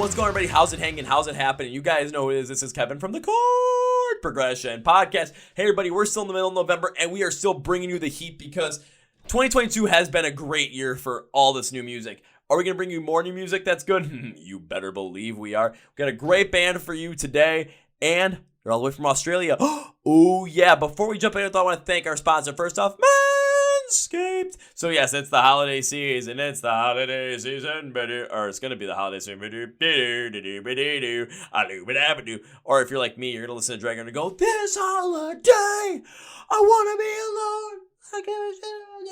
what's going on, everybody? How's it hanging? How's it happening? You guys know who it is. This is Kevin from the Chord Progression Podcast. Hey, everybody, we're still in the middle of November, and we are still bringing you the heat because 2022 has been a great year for all this new music. Are we going to bring you more new music that's good? You better believe we are. We've got a great band for you today, and they're all the way from Australia. Oh, yeah. Before we jump in, I want to thank our sponsor. First off, Manscaped. So, yes, it's the holiday season. It's the holiday season. Or it's going to be the holiday season. Or if you're like me, you're going to listen to Dragon and go, this holiday, I want to be alone. I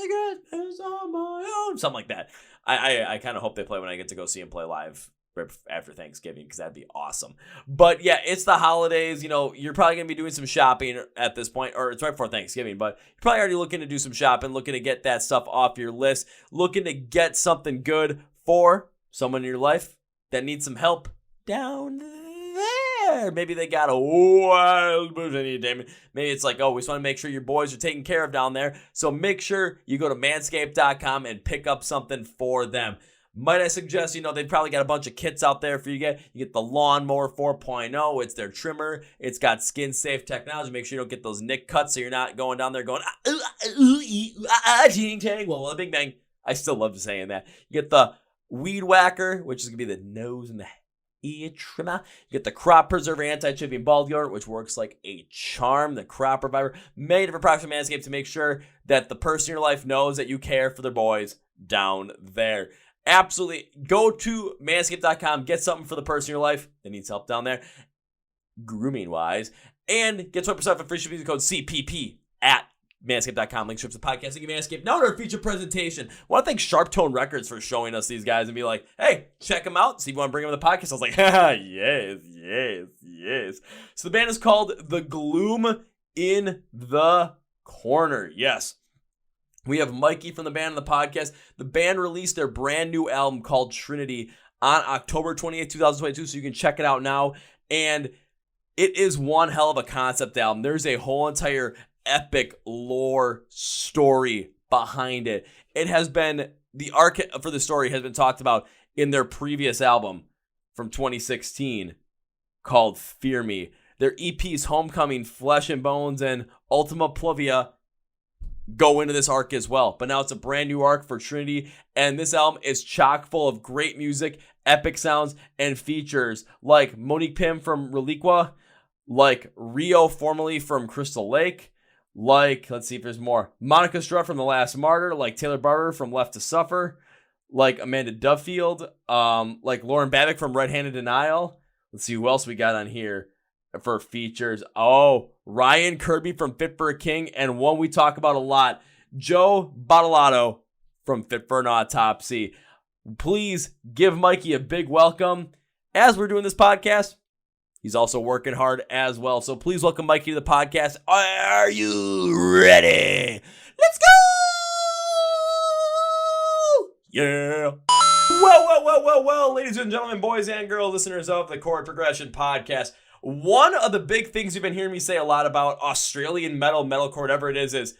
get this on my own. Something like that. I kind of hope they play when I get to go see them play live right after Thanksgiving, because that'd be awesome. But yeah, it's the holidays. You know, you're probably going to be doing some shopping at this point, or it's right before Thanksgiving, but you're probably already looking to do some shopping, looking to get that stuff off your list, looking to get something good for someone in your life that needs some help down there. Maybe they got a wild maybe it's like, oh, we just want to make sure your boys are taken care of down there. So make sure you go to manscaped.com and pick up something for them. Might I suggest, they've probably got a bunch of kits out there for you. You get the Lawnmower 4.0. It's their trimmer. It's got skin-safe technology. Make sure you don't get those nick cuts so you're not going down there going, ting-tang. Well, a big bang. I still love saying that. You get the Weed Whacker, which is going to be the nose and the ear trimmer. You get the Crop Preserver Anti-Chipping Bald Deodorant, which works like a charm. The Crop Reviver, made of a product from Manscaped to make sure that the person in your life knows that you care for their boys down there. Absolutely. Go to manscaped.com, get something for the person in your life that needs help down there, grooming-wise, and get 20% off a free shipping code CPP at manscaped.com. Link to the podcast. Thank you, Manscaped. Now to our feature presentation. I want to thank Sharptone Records for showing us these guys and be like, hey, check them out. See if you want to bring them to the podcast. I was like, yes. So the band is called The Gloom in the Corner. Yes. We have Mikey from the band on the podcast. The band released their brand new album called Trinity on October 28th, 2022, so you can check it out now. And it is one hell of a concept album. There's a whole entire epic lore story behind it. It has been, the arc for the story has been talked about in their previous album from 2016 called Fear Me. Their EPs Homecoming, Flesh and Bones, and Ultima Pluvia go into this arc as well. But now it's a brand new arc for Trinity, and this album is chock full of great music, epic sounds, and features like Monique Pym from Reliqua, like Ryo, formerly from Crystal Lake, like, let's see if there's more, Monica Strutt from The Last Martyr, like Taylor Barber from Left to Suffer, like Amanda Duffield, like Lauren Babick from Red Handed Denial. Let's see who else we got on here for features. Oh, Ryan Kirby from Fit for a King, and one we talk about a lot, Joe Badolato from Fit for an Autopsy. Please give Mikey a big welcome. As we're doing this podcast, he's also working hard as well. So please welcome Mikey to the podcast. Are you ready? Let's go! Yeah. Well, ladies and gentlemen, boys and girls, listeners of the Chord Progression Podcast. One of the big things you've been hearing me say a lot about Australian metalcore, whatever it is,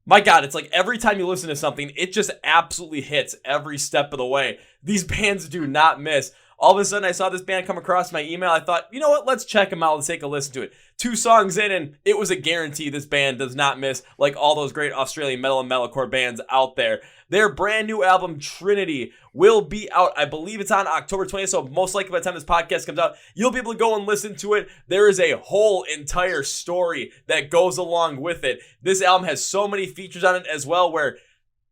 my God, it's like every time you listen to something, it just absolutely hits every step of the way. These bands do not miss. All of a sudden, I saw this band come across my email. I thought, you know what? Let's check them out. Let's take a listen to it. 2 songs in, and it was a guarantee this band does not miss, like all those great Australian metal and metalcore bands out there. Their brand new album, Trinity, will be out. I believe it's on October 20th, so most likely by the time this podcast comes out, you'll be able to go and listen to it. There is a whole entire story that goes along with it. This album has so many features on it as well, where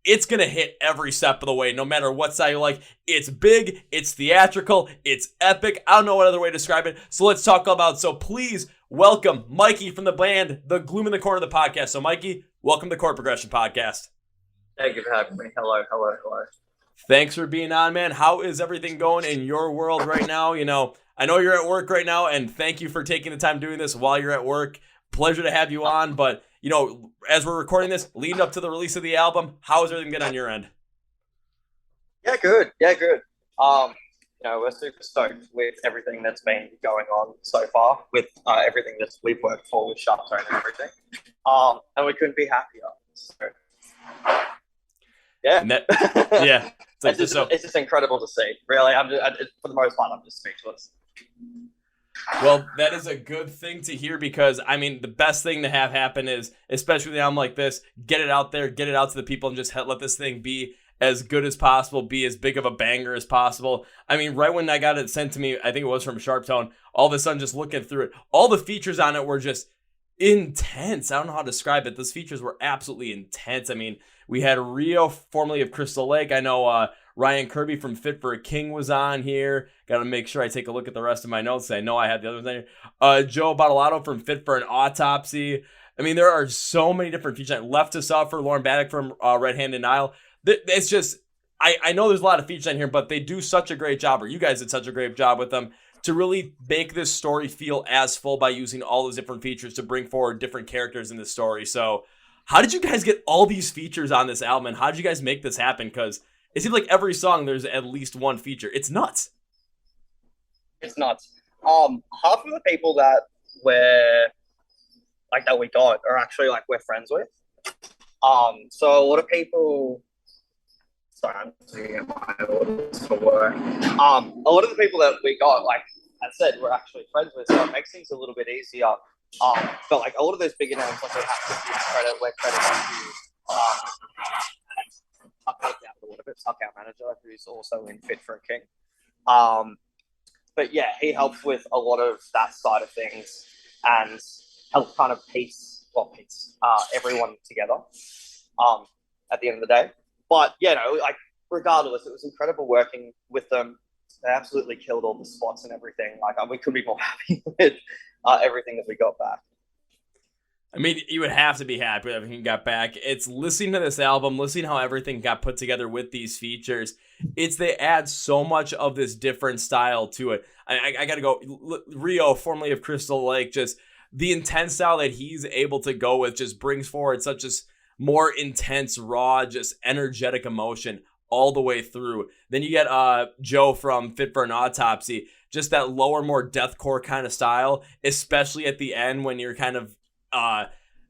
it's going to hit every step of the way, no matter what style you like. It's big, it's theatrical, it's epic. I don't know what other way to describe it, so let's talk about it. So please welcome Mikey from the band, The Gloom in the Corner of the podcast. So Mikey, welcome to the Chord Progression Podcast. Thank you for having me. Hello. Thanks for being on, man. How is everything going in your world right now? I know you're at work right now, and thank you for taking the time doing this while you're at work. Pleasure to have you on, but as we're recording this, leading up to the release of the album, how is everything good on your end? Yeah, good. We're super stoked with everything that's been going on so far, with everything that we've worked for with Sharptone and everything. And we couldn't be happier. So, yeah. Yeah. It's just incredible to see. Really, for the most part, I'm just speechless. Well, that is a good thing to hear because, I mean, the best thing to have happen is, especially with an album like this, get it out there, get it out to the people, and just let this thing be as good as possible, be as big of a banger as possible. I mean, right when I got it sent to me, I think it was from Sharptone, all of a sudden just looking through it, all the features on it were just intense. I don't know how to describe it. Those features were absolutely intense. I mean, we had Ryo, formerly of Crystal Lake. I know Ryan Kirby from Fit for a King was on here. Got to make sure I take a look at the rest of my notes. I know I had the other ones on here. Joe Badolato from Fit for an Autopsy. I mean, there are so many different features. Left to Suffer, Lauren Baddock from Red Handed Nile. It's just, I know there's a lot of features on here, but they do such a great job, or you guys did such a great job with them, to really make this story feel as full by using all those different features to bring forward different characters in the story. So how did you guys get all these features on this album, and how did you guys make this happen? Because it seems like every song there's at least one feature. It's nuts. It's nuts. Half of the people that we got are actually we're friends with. So a lot of people. Sorry, I'm looking at my orders for work. A lot of the people that we got, like I said, we're actually friends with, so it makes things a little bit easier. But a lot of those bigger names, we have to give credit where credit is due. I'll take out a little bit. Tuck, our manager, who's also in Fit for a King. But yeah, he helps with a lot of that side of things and helps kind of piece everyone together. At the end of the day. But, regardless, it was incredible working with them. They absolutely killed all the spots and everything. We couldn't be more happy with everything that we got back. I mean, you would have to be happy with everything you got back. It's listening to this album, listening how everything got put together with these features. They add so much of this different style to it. I got to go. Ryo, formerly of Crystal Lake, just the intense style that he's able to go with just brings forward such as more intense, raw, just energetic emotion all the way through. Then you get Joe from Fit for an Autopsy, just that lower, more deathcore kind of style, especially at the end when you're kind of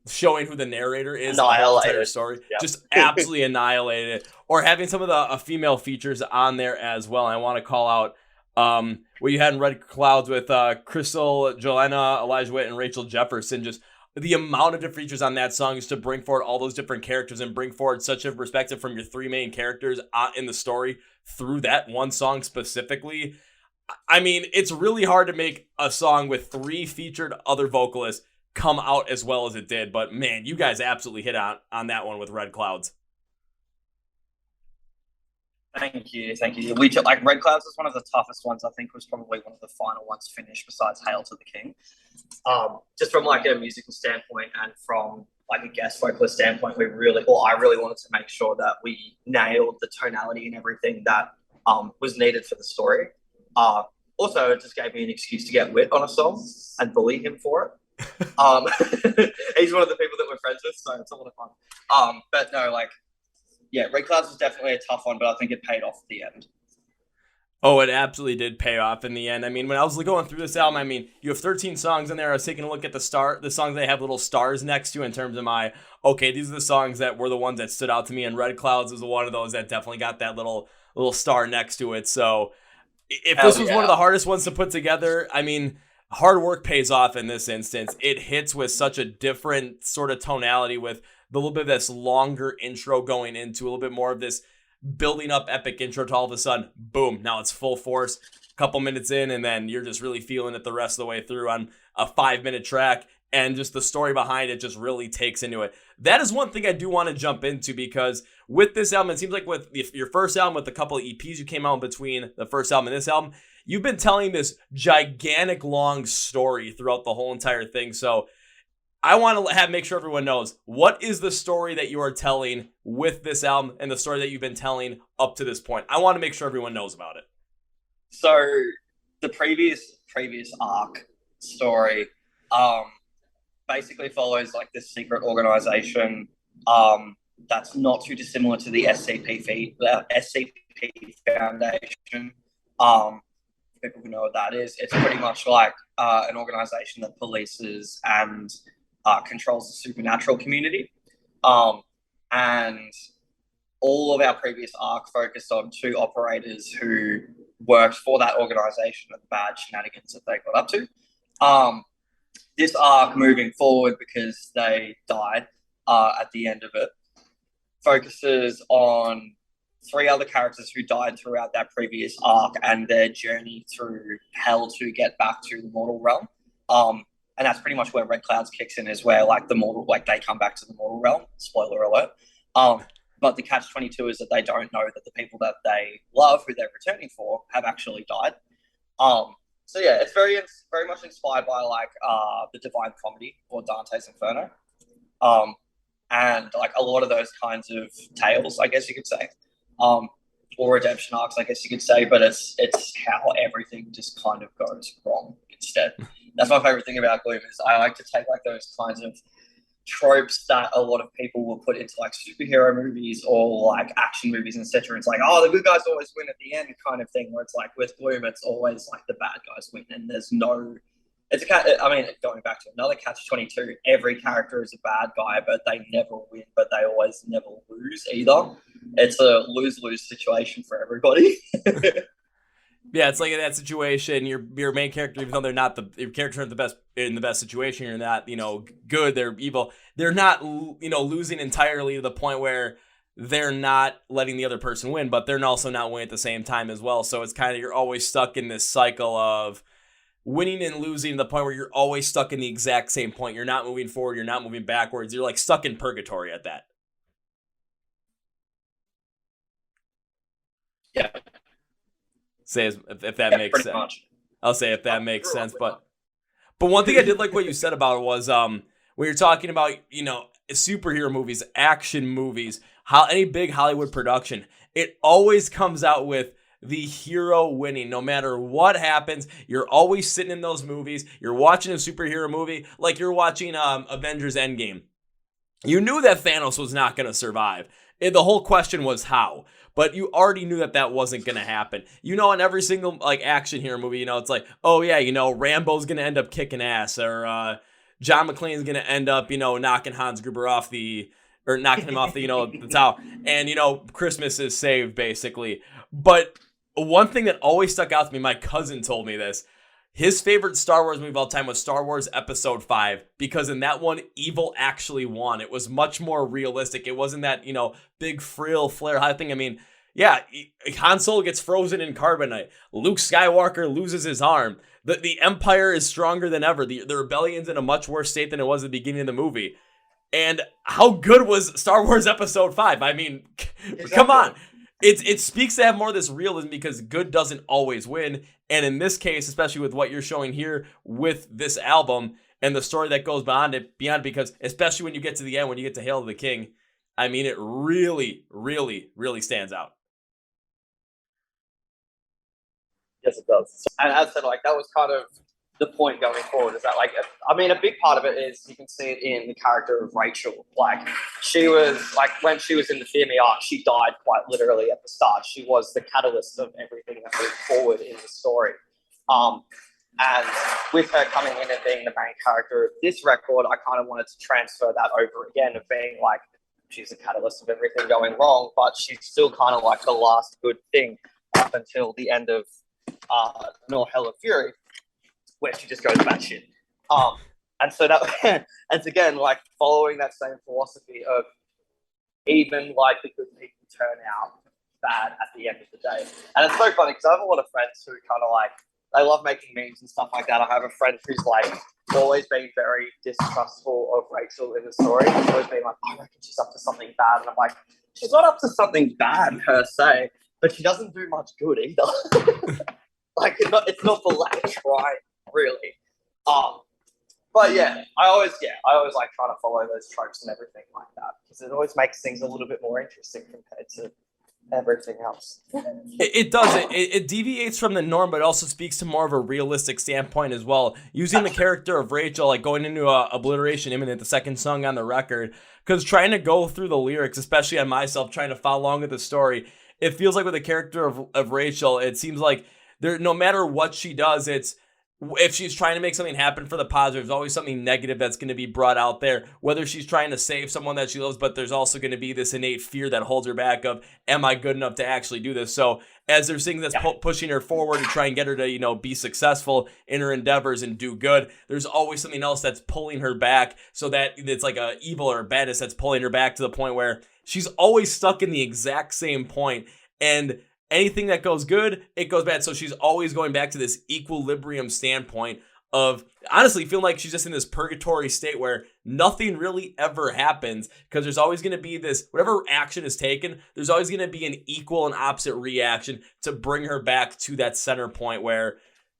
showing who the narrator is, the whole entire story. Yep. Just absolutely annihilated. Or having some of the female features on there as well. And I want to call out what you had in Red Clouds with Crystal, Joanna, Elijah Witt, and Rachel Jefferson. Just the amount of different features on that song is to bring forward all those different characters and bring forward such a perspective from your three main characters in the story through that one song specifically. I mean, it's really hard to make a song with three featured other vocalists come out as well as it did. But man, you guys absolutely hit on that one with Red Clouds. Thank you. We Red Clouds is one of the toughest ones. I think was probably one of the final ones finished besides Hail to the King. Just from a musical standpoint and from a guest vocalist standpoint, I really wanted to make sure that we nailed the tonality and everything that was needed for the story. Also, it just gave me an excuse to get Wit on a song and bully him for it. He's one of the people that we're friends with, so it's a lot of fun. But no, Red Clouds was definitely a tough one, but I think it paid off at the end. Oh, it absolutely did pay off in the end. I mean, when I was going through this album, you have 13 songs in there. I was taking a look at the songs they have little stars next to in terms of these are the songs that were the ones that stood out to me, and Red Clouds was one of those that definitely got that little star next to it. So if this was one of the hardest ones to put together, I mean, hard work pays off in this instance. It hits with such a different sort of tonality with the little bit of this longer intro going into a little bit more of this building up epic intro to all of a sudden, boom, now it's full force, a couple minutes in, and then you're just really feeling it the rest of the way through on a 5-minute track, and just the story behind it just really takes into it. That is one thing I do want to jump into, because with this album, it seems like with your first album, with a couple of EPs you came out in between the first album and this album, you've been telling this gigantic long story throughout the whole entire thing. So I want to make sure everyone knows, what is the story that you are telling with this album and the story that you've been telling up to this point? I want to make sure everyone knows about it. So the previous arc story basically follows this secret organization that's not too dissimilar to the SCP Foundation. People who know what that is, it's pretty much an organization that polices and controls the supernatural community. And all of our previous arc focused on two operators who worked for that organization and the bad shenanigans that they got up to. This arc moving forward, because they died at the end of it, focuses on three other characters who died throughout that previous arc and their journey through hell to get back to the mortal realm. And that's pretty much where Red Clouds kicks in, is where like the mortal, like they come back to the mortal realm. Spoiler alert. But the catch-22 is that they don't know that the people that they love, who they're returning for, have actually died. So yeah, it's very much inspired by like the Divine Comedy or Dante's Inferno, and like a lot of those kinds of tales, I guess you could say, or redemption arcs, I guess you could say. But it's how everything just kind of goes wrong instead. That's my favorite thing about Gloom, is I like to take like those kinds of tropes that a lot of people will put into like superhero movies or like action movies, etc. It's like, oh, the good guys always win at the end kind of thing, where it's like with Gloom, it's always like the bad guys win, and there's no, it's a, I mean, going back to another catch-22, every character is a bad guy, but they never win, but they always never lose either. It's a lose-lose situation for everybody. Yeah, it's like in that situation, your main character, even though they're not your character in the best situation, you're not, good, they're evil. They're not, losing entirely to the point where they're not letting the other person win, but they're also not winning at the same time as well. So it's kind of, you're always stuck in this cycle of winning and losing to the point where you're always stuck in the exact same point. You're not moving forward, you're not moving backwards. You're like stuck in purgatory at that. Yeah. Say if that makes sense. Much. I'll say if that makes sense. But one thing I did like what you said about it was when you're talking about, superhero movies, action movies, any big Hollywood production, it always comes out with the hero winning. No matter what happens, you're always sitting in those movies. You're watching a superhero movie like you're watching Avengers Endgame. You knew that Thanos was not going to survive. The whole question was how. But you already knew that wasn't going to happen. In every single like action hero movie, it's like, oh yeah, Rambo's going to end up kicking ass, or John McClane's going to end up, knocking Hans Gruber off knocking him off the, the tower. And, Christmas is saved basically. But one thing that always stuck out to me, my cousin told me this. His favorite Star Wars movie of all time was Star Wars Episode 5, because in that one, evil actually won. It was much more realistic. It wasn't that, big frill, flare high thing. I mean, yeah, Han Solo gets frozen in carbonite. Luke Skywalker loses his arm. The Empire is stronger than ever. The rebellion's in a much worse state than it was at the beginning of the movie. And how good was Star Wars Episode 5? I mean, exactly. Come on. It speaks to have more of this realism, because good doesn't always win. And in this case, especially with what you're showing here with this album and the story that goes beyond it, because especially when you get to the end, when you get to Hail to the King, I mean, it really, really, really stands out. Yes, it does. And as I said, like, that was kind of the point going forward, is that, like, I mean, a big part of it is you can see it in the character of Rachel. Like, she was, like, when she was in the Fear Me arc, she died quite literally at the start. She was the catalyst of everything that moved forward in the story. And with her coming in and being the main character of this record, I kind of wanted to transfer that over again, of being like, she's the catalyst of everything going wrong, but she's still kind of like the last good thing up until the end of Nor Hell of Fury, where she just goes batshit. And so that, and again, like, following that same philosophy of even like the good people turn out bad at the end of the day. And it's so funny because I have a lot of friends who kind of like, they love making memes and stuff like that. I have a friend who's like always been very distrustful of Rachel in the story. She's always been like, I reckon she's up to something bad. And I'm like, she's not up to something bad per se, but she doesn't do much good either. Like, it's not for lack of trying, really. But yeah, I always like trying to follow those tropes and everything like that, because it always makes things a little bit more interesting compared to everything else. It does. It deviates from the norm, but it also speaks to more of a realistic standpoint as well. Using the character of Rachel, like going into Obliteration, Imminent, the second song on the record, because trying to go through the lyrics, especially on myself, trying to follow along with the story, it feels like with the character of Rachel, it seems like no matter what she does, it's if she's trying to make something happen for the positive, there's always something negative that's going to be brought out there. Whether she's trying to save someone that she loves, but there's also going to be this innate fear that holds her back of, am I good enough to actually do this? So as there's things that's pushing her forward to try and get her to, be successful in her endeavors and do good, there's always something else that's pulling her back, so that it's like a evil or a badness that's pulling her back to the point where she's always stuck in the exact same point, and anything that goes good, it goes bad. So she's always going back to this equilibrium standpoint of honestly feeling like she's just in this purgatory state where nothing really ever happens, because there's always going to be this, whatever action is taken, there's always going to be an equal and opposite reaction to bring her back to that center point where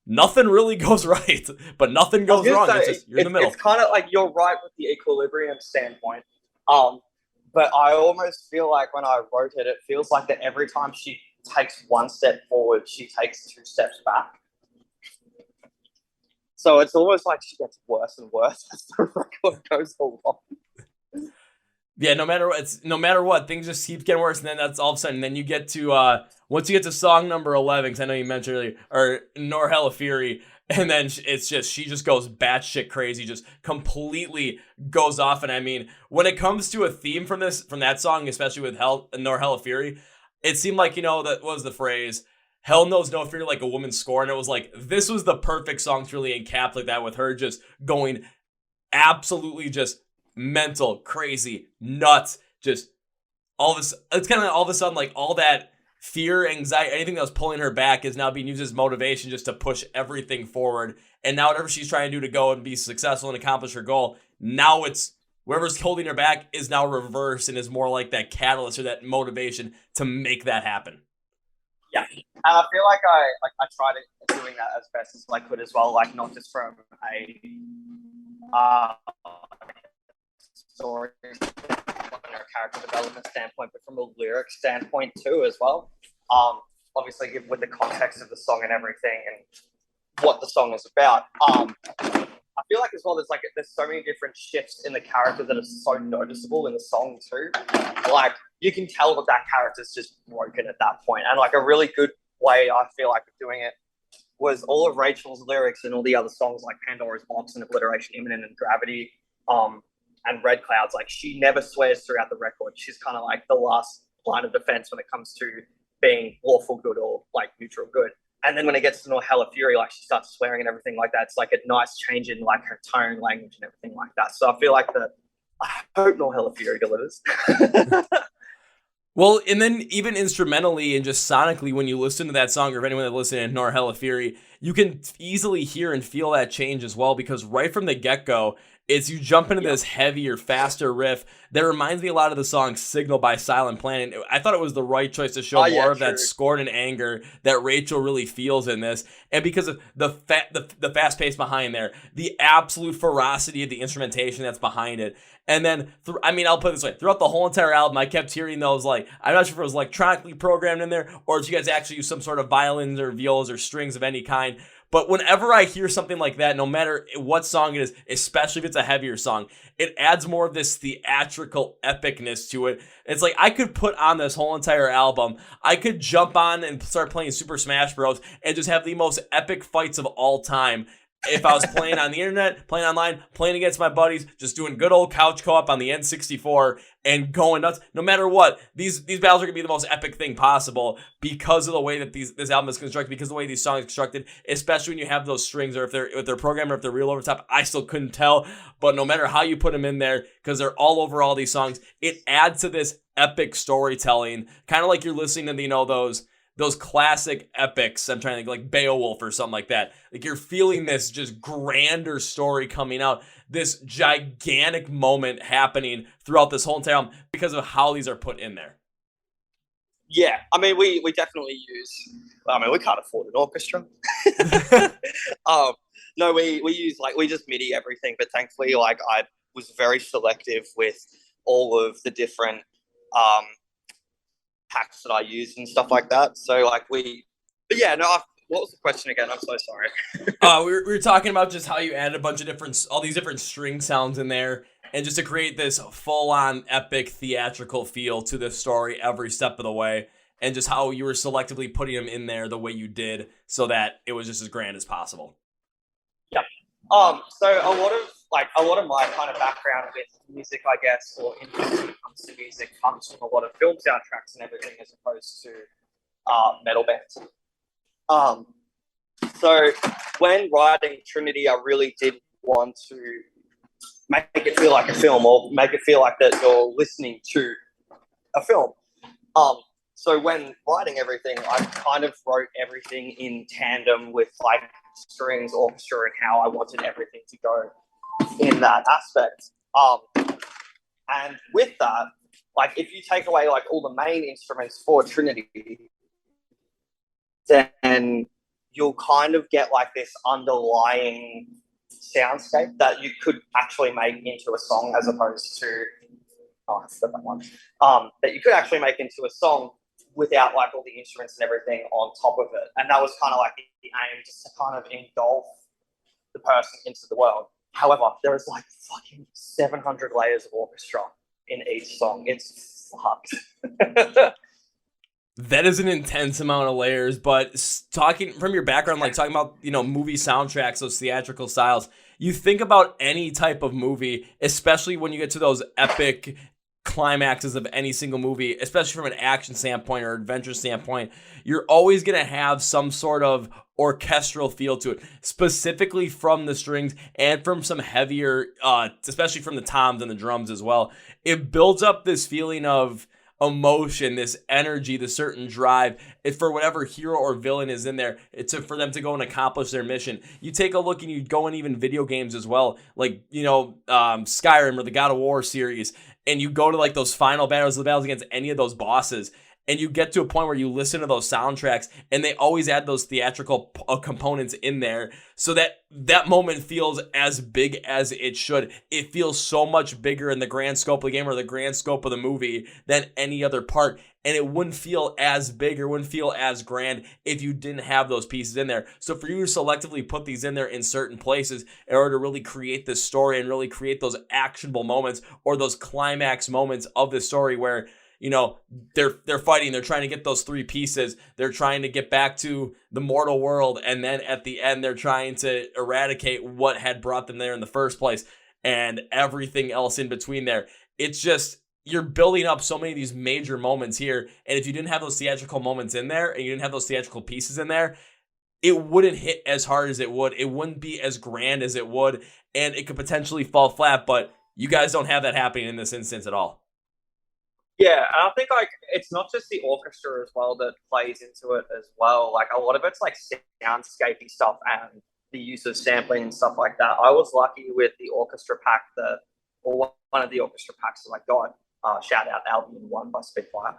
nothing really goes right, but nothing goes wrong. It's just, you're in the middle. It's kind of like you're right with the equilibrium standpoint. But I almost feel like when I wrote it, it feels like that every time she takes one step forward, she takes 2 steps back. So it's almost like she gets worse and worse as the record goes along. Yeah, no matter what, things just keep getting worse, and then that's all of a sudden. Then you get to once you get to song number 11, because I know you mentioned earlier, or Nor Hella Fury, and then it's just she just goes batshit crazy, just completely goes off. And I mean, when it comes to a theme from that song, especially with Nor Hella Fury, it seemed like, that was the phrase, hell knows no fear like a woman's scorn. It was like, this was the perfect song to really encapsulate that, with her just going absolutely just mental, crazy, nuts, just all this. It's kind of all of a sudden like all that fear, anxiety, anything that was pulling her back is now being used as motivation just to push everything forward. And now whatever she's trying to do to go and be successful and accomplish her goal, now it's whatever's holding her back is now reversed and is more like that catalyst or that motivation to make that happen. Yeah, and I feel like I tried doing that as best as I could as well, like not just from a story or a character development standpoint, but from a lyric standpoint too as well. Obviously with the context of the song and everything and what the song is about. I feel like as well there's so many different shifts in the character that are so noticeable in the song too. Like you can tell that character's just broken at that point. And like a really good way I feel like of doing it was all of Rachel's lyrics and all the other songs like Pandora's Box and Obliteration, Imminent and Gravity, and Red Clouds. Like she never swears throughout the record. She's kind of like the last line of defense when it comes to being lawful good or like neutral good. And then when it gets to Nor Hella Fury, like she starts swearing and everything like that. It's like a nice change in like her tone, language, and everything like that. So I feel like I hope Nor Hella Fury delivers. Well, and then even instrumentally and just sonically, when you listen to that song, or if anyone that listened to Nor Hella Fury, you can easily hear and feel that change as well, because right from the get-go, it's you jump into this heavier, faster riff that reminds me a lot of the song Signal by Silent Planet. I thought it was the right choice to show more of that scorn and anger that Rachel really feels in this. And because of the fast pace behind there, the absolute ferocity of the instrumentation that's behind it. And then, I'll put it this way, throughout the whole entire album, I kept hearing those, like, I'm not sure if it was electronically programmed in there, or if you guys actually use some sort of violins or violas or strings of any kind. But whenever I hear something like that, no matter what song it is, especially if it's a heavier song, it adds more of this theatrical epicness to it. It's like I could put on this whole entire album. I could jump on and start playing Super Smash Bros. And just have the most epic fights of all time. If I was playing on the internet, playing online, playing against my buddies, just doing good old couch co-op on the N64 and going nuts. No matter what, these battles are going to be the most epic thing possible because of the way that this album is constructed, because of the way these songs are constructed, especially when you have those strings, or if they're programmed, or if they're real over top. I still couldn't tell, but no matter how you put them in there, because they're all over all these songs, it adds to this epic storytelling, kind of like you're listening to, those classic epics. I'm trying to think like Beowulf or something like that. Like you're feeling this just grander story coming out, this gigantic moment happening throughout this whole entire album because of how these are put in there. Yeah, we definitely use. We can't afford an orchestra. No, we use we just MIDI everything, but thankfully I was very selective with all of the different packs that I used and stuff like that. So what was the question again? I'm so sorry. We were talking about just how you added a bunch of all these different string sounds in there, and just to create this full-on epic theatrical feel to this story every step of the way, and just how you were selectively putting them in there the way you did so that it was just as grand as possible. Yeah. So a lot of my kind of background with music, I guess, or interest when it comes to music, comes from a lot of film soundtracks and everything, as opposed to metal bands. So when writing Trinity, I really did want to make it feel like a film, or make it feel like that you're listening to a film. So when writing everything, I kind of wrote everything in tandem with like strings, orchestra, and how I wanted everything to go in that aspect. And with that, like if you take away like all the main instruments for Trinity, then you'll kind of get like this underlying soundscape that you could actually make into a song, as opposed to I forgot that one. That you could actually make into a song without like all the instruments and everything on top of it. And that was kind of like the aim, just to kind of engulf the person into the world. However, there is like fucking 700 layers of orchestra in each song. It's fucked. That is an intense amount of layers, but talking from your background, like talking about, movie soundtracks, those theatrical styles, you think about any type of movie, especially when you get to those epic climaxes of any single movie, especially from an action standpoint or adventure standpoint, you're always going to have some sort of orchestral feel to it, specifically from the strings and from some heavier, especially from the toms and the drums as well. It builds up this feeling of emotion, this energy, the certain drive, if for whatever hero or villain is in there, it's for them to go and accomplish their mission. You take a look and you go in even video games as well, like Skyrim or the God of War series, and you go to like those final battles, the battles against any of those bosses, and you get to a point where you listen to those soundtracks, and they always add those theatrical components in there, so that moment feels as big as it should. It feels so much bigger in the grand scope of the game or the grand scope of the movie than any other part, and it wouldn't feel as big or wouldn't feel as grand if you didn't have those pieces in there. So for you to selectively put these in there in certain places in order to really create this story and really create those actionable moments or those climax moments of the story where they're fighting, they're trying to get those three pieces, they're trying to get back to the mortal world, and then at the end they're trying to eradicate what had brought them there in the first place, and everything else in between there. It's just, you're building up so many of these major moments here, and if you didn't have those theatrical moments in there, and you didn't have those theatrical pieces in there, it wouldn't hit as hard as it would, it wouldn't be as grand as it would, and it could potentially fall flat, but you guys don't have that happening in this instance at all. Yeah, and I think like it's not just the orchestra as well that plays into it as well. Like a lot of it's like soundscapey stuff and the use of sampling and stuff like that. I was lucky with the orchestra pack one of the orchestra packs that I got. Shoutout Albion 1 by Spitfire.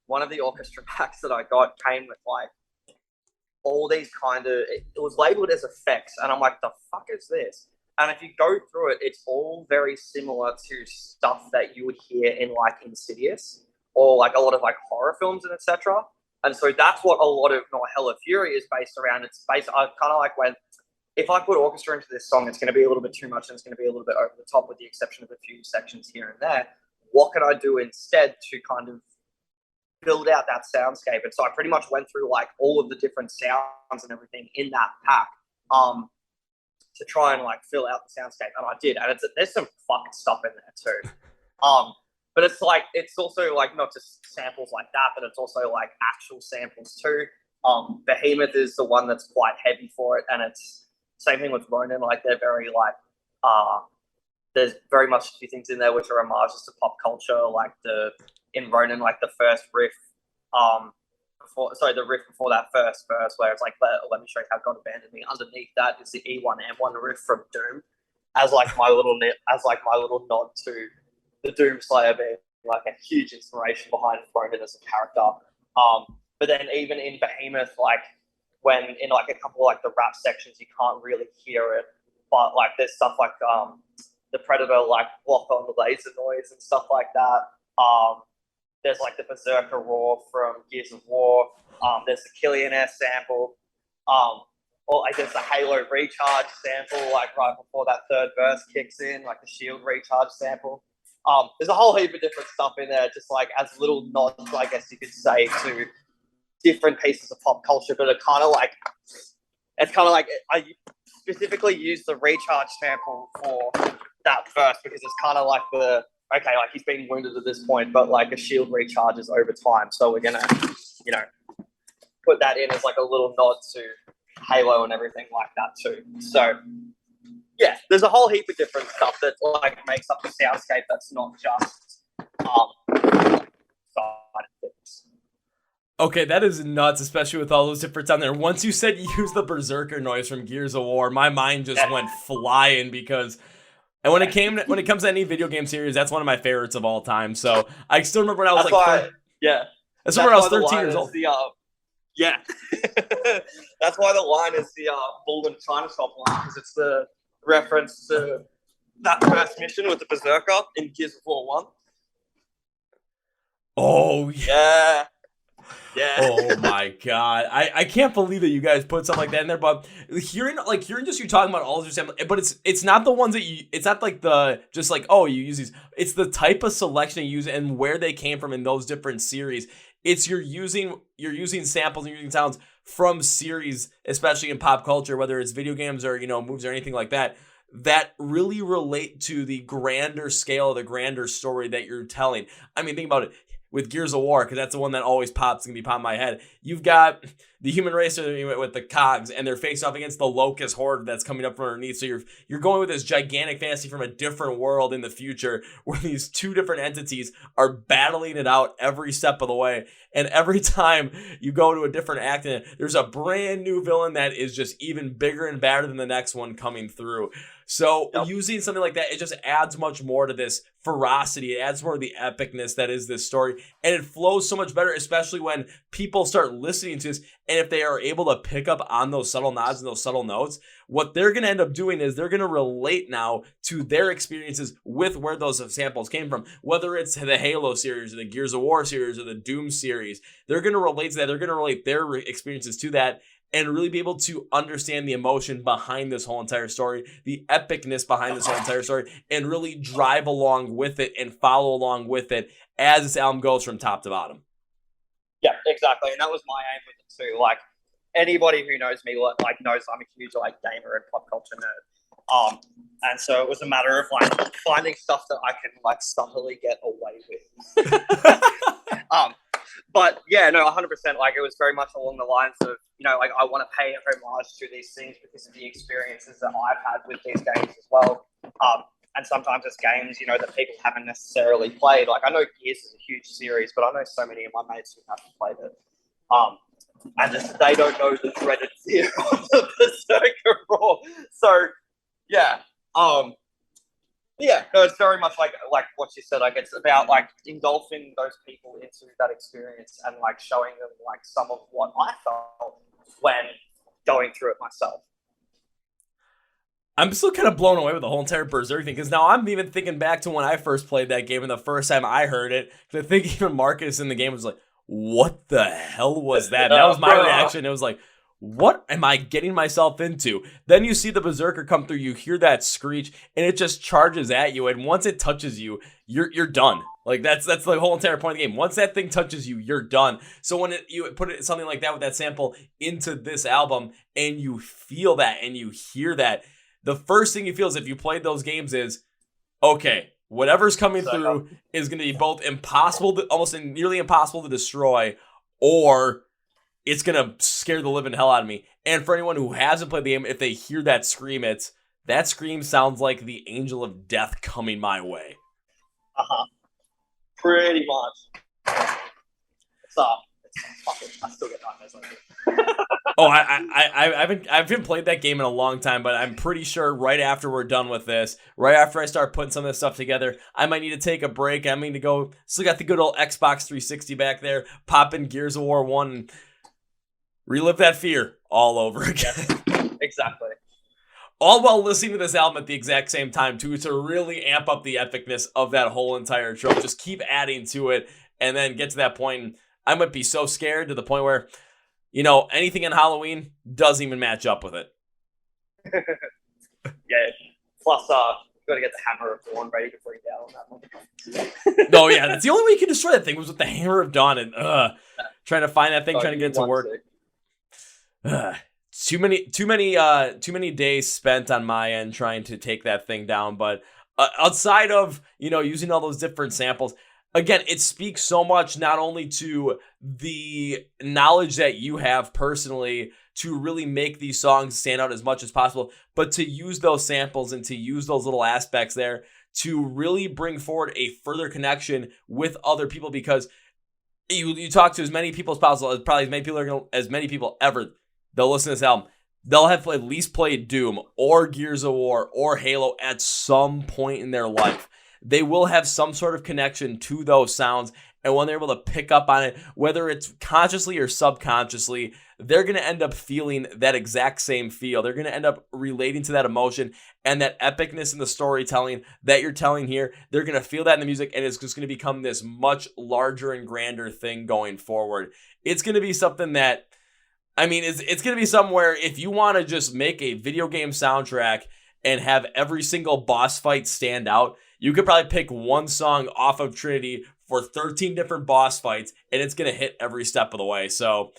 One of the orchestra packs that I got came with like all these it was labeled as effects, and I'm like, the fuck is this? And if you go through it, it's all very similar to stuff that you would hear in like Insidious or like a lot of like horror films and etc. And so that's what a lot of Hell of Fury is based around. It's based, I kind of like if I put orchestra into this song, it's going to be a little bit too much and it's going to be a little bit over the top with the exception of a few sections here and there. What can I do instead to kind of build out that soundscape? And so I pretty much went through like all of the different sounds and everything in that pack. To try and like fill out the soundscape, and I did, and there's some fucking stuff in there too. But it's also like not just samples like that, but it's also like actual samples too. Behemoth is the one that's quite heavy for it, and it's same thing with Ronin. Like they're very like there's very much a few things in there which are homages to pop culture. Like in Ronin, like the first riff, the riff before that first verse where it's like, let me show you how God abandoned me. Underneath that is the E1M1 riff from Doom, as like my little nod to the Doom Slayer being like a huge inspiration behind Ronin as a character. But then even in Behemoth, like when in like a couple of like the rap sections, you can't really hear it, but like there's stuff like the Predator like block on the laser noise and stuff like that. There's like the Berserker Roar from Gears of War. There's the Killian Air sample. Or like there's the Halo Recharge sample, like right before that third verse kicks in, like the Shield Recharge sample. There's a whole heap of different stuff in there, just like as little nods, I guess you could say, to different pieces of pop culture. But it's kind of like specifically used the recharge sample for that verse because it's kind of like like he's been wounded at this point, but like a shield recharges over time. So we're gonna, put that in as like a little nod to Halo and everything like that too. So yeah, there's a whole heap of different stuff that like makes up the soundscape that's not just side things. Okay, that is nuts, especially with all those different sounds there. Once you said you use the Berserker noise from Gears of War, my mind just went flying because, and when it comes to any video game series, that's one of my favorites of all time. So I still remember when I was that's when I was 13 years old. Yeah, that's why the line is the Bull and China Shop line, because it's the reference to that first mission with the Berserker in Gears of War 1. Oh yeah. Yeah. Oh my god. I can't believe that you guys put something like that in there, but hearing just you talking about all of your samples, but it's not the ones that it's not like the just like, oh, you use these. It's the type of selection you use and where they came from in those different series. It's you're using samples and you're using sounds from series, especially in pop culture, whether it's video games or movies or anything like that really relate to the grander scale, the grander story that you're telling. I mean, think about it. With Gears of War, because that's the one that always pops, going to be popping in my head. You've got the human race with the cogs, and they're facing off against the locust horde that's coming up from underneath. So you're going with this gigantic fantasy from a different world in the future, where these two different entities are battling it out every step of the way. And every time you go to a different act, there's a brand new villain that is just even bigger and badder than the next one coming through. So using something like that, it just adds much more to this ferocity. It adds more to the epicness that is this story. And it flows so much better, especially when people start listening to this. And if they are able to pick up on those subtle nods and those subtle notes, what they're going to end up doing is they're going to relate now to their experiences with where those samples came from. Whether it's the Halo series or the Gears of War series or the Doom series, they're going to relate to that. They're going to relate their experiences to that. And really be able to understand the emotion behind this whole entire story, the epicness behind this whole entire story, and really drive along with it and follow along with it as this album goes from top to bottom. Yeah, exactly. And that was my aim with it too. Like, anybody who knows me knows I'm a huge gamer and pop culture nerd. And so it was a matter of finding stuff that I can subtly get away with. But yeah, no, 100%. It was very much along the lines of, I want to pay homage to these things because of the experiences that I've had with these games as well. And sometimes it's games, that people haven't necessarily played. I know Gears is a huge series, but I know so many of my mates who haven't played it. And just they don't know the dreaded fear of the Berserker Roar. So, yeah. Yeah, no, it's very much like what you said. It's about engulfing those people into that experience and showing them some of what I felt when going through it myself. I'm still kind of blown away with the whole entire Berserk thing, because now I'm even thinking back to when I first played that game and the first time I heard it. I think even Marcus in the game was like, "What the hell was that?" And that was my reaction. It was like, what am I getting myself into? Then you see the Berserker come through, you hear that screech, and it just charges at you. And once it touches you, you're done. That's the whole entire point of the game. Once that thing touches you, you're done. So when you put something like that with that sample into this album, and you feel that and you hear that, the first thing you feel is, if you played those games, is, okay, whatever's coming through is going to be both almost nearly impossible to destroy, or it's going to scare the living hell out of me. And for anyone who hasn't played the game, if they hear that scream, that scream sounds like the angel of death coming my way. Pretty much. I still get nightmares like it. Oh, I haven't played that game in a long time, but I'm pretty sure right after we're done with this, right after I start putting some of this stuff together, I might need to take a break. I mean, to go, still got the good old Xbox 360 back there, pop in Gears of War 1, and relive that fear all over again. Yeah, exactly. All while listening to this album at the exact same time, too, to really amp up the epicness of that whole entire trope. Just keep adding to it, and then get to that point, and I might be so scared to the point where, anything in Halloween doesn't even match up with it. Yeah. Plus, you got to get the Hammer of Dawn ready to bring down on that one. Oh, yeah. That's the only way you can destroy that thing, was with the Hammer of Dawn, and trying to find that thing, trying to get it to work. too many days spent on my end trying to take that thing down. But outside of, using all those different samples, again, it speaks so much not only to the knowledge that you have personally to really make these songs stand out as much as possible, but to use those samples and to use those little aspects there to really bring forward a further connection with other people, because you talk to as many people as possible, probably as many people ever, they'll listen to this album. They'll have at least played Doom or Gears of War or Halo at some point in their life. They will have some sort of connection to those sounds, and when they're able to pick up on it, whether it's consciously or subconsciously, they're going to end up feeling that exact same feel. They're going to end up relating to that emotion and that epicness in the storytelling that you're telling here. They're going to feel that in the music, and it's just going to become this much larger and grander thing going forward. It's going to be something that, it's going to be somewhere, if you want to just make a video game soundtrack and have every single boss fight stand out, you could probably pick one song off of Trinity for 13 different boss fights, and it's going to hit every step of the way. So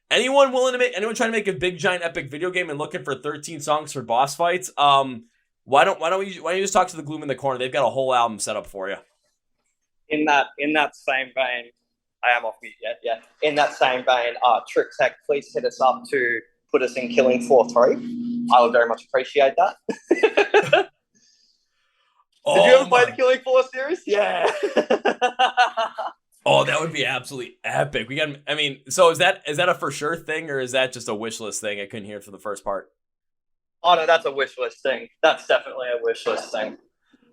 anyone trying to make a big, giant, epic video game and looking for 13 songs for boss fights, why don't you just talk to the Gloom in the Corner? They've got a whole album set up for you. In that same vein, I am off mute yet. Yeah. In that same vein, Trick Tech, please hit us up to put us in Killing Floor 3. I would very much appreciate that. Did you ever play the Killing Floor series? Yeah. Oh, that would be absolutely epic. So is that a for sure thing, or is that just a wish list thing? I couldn't hear it for the first part. Oh no, that's a wish list thing. That's definitely a wish list thing.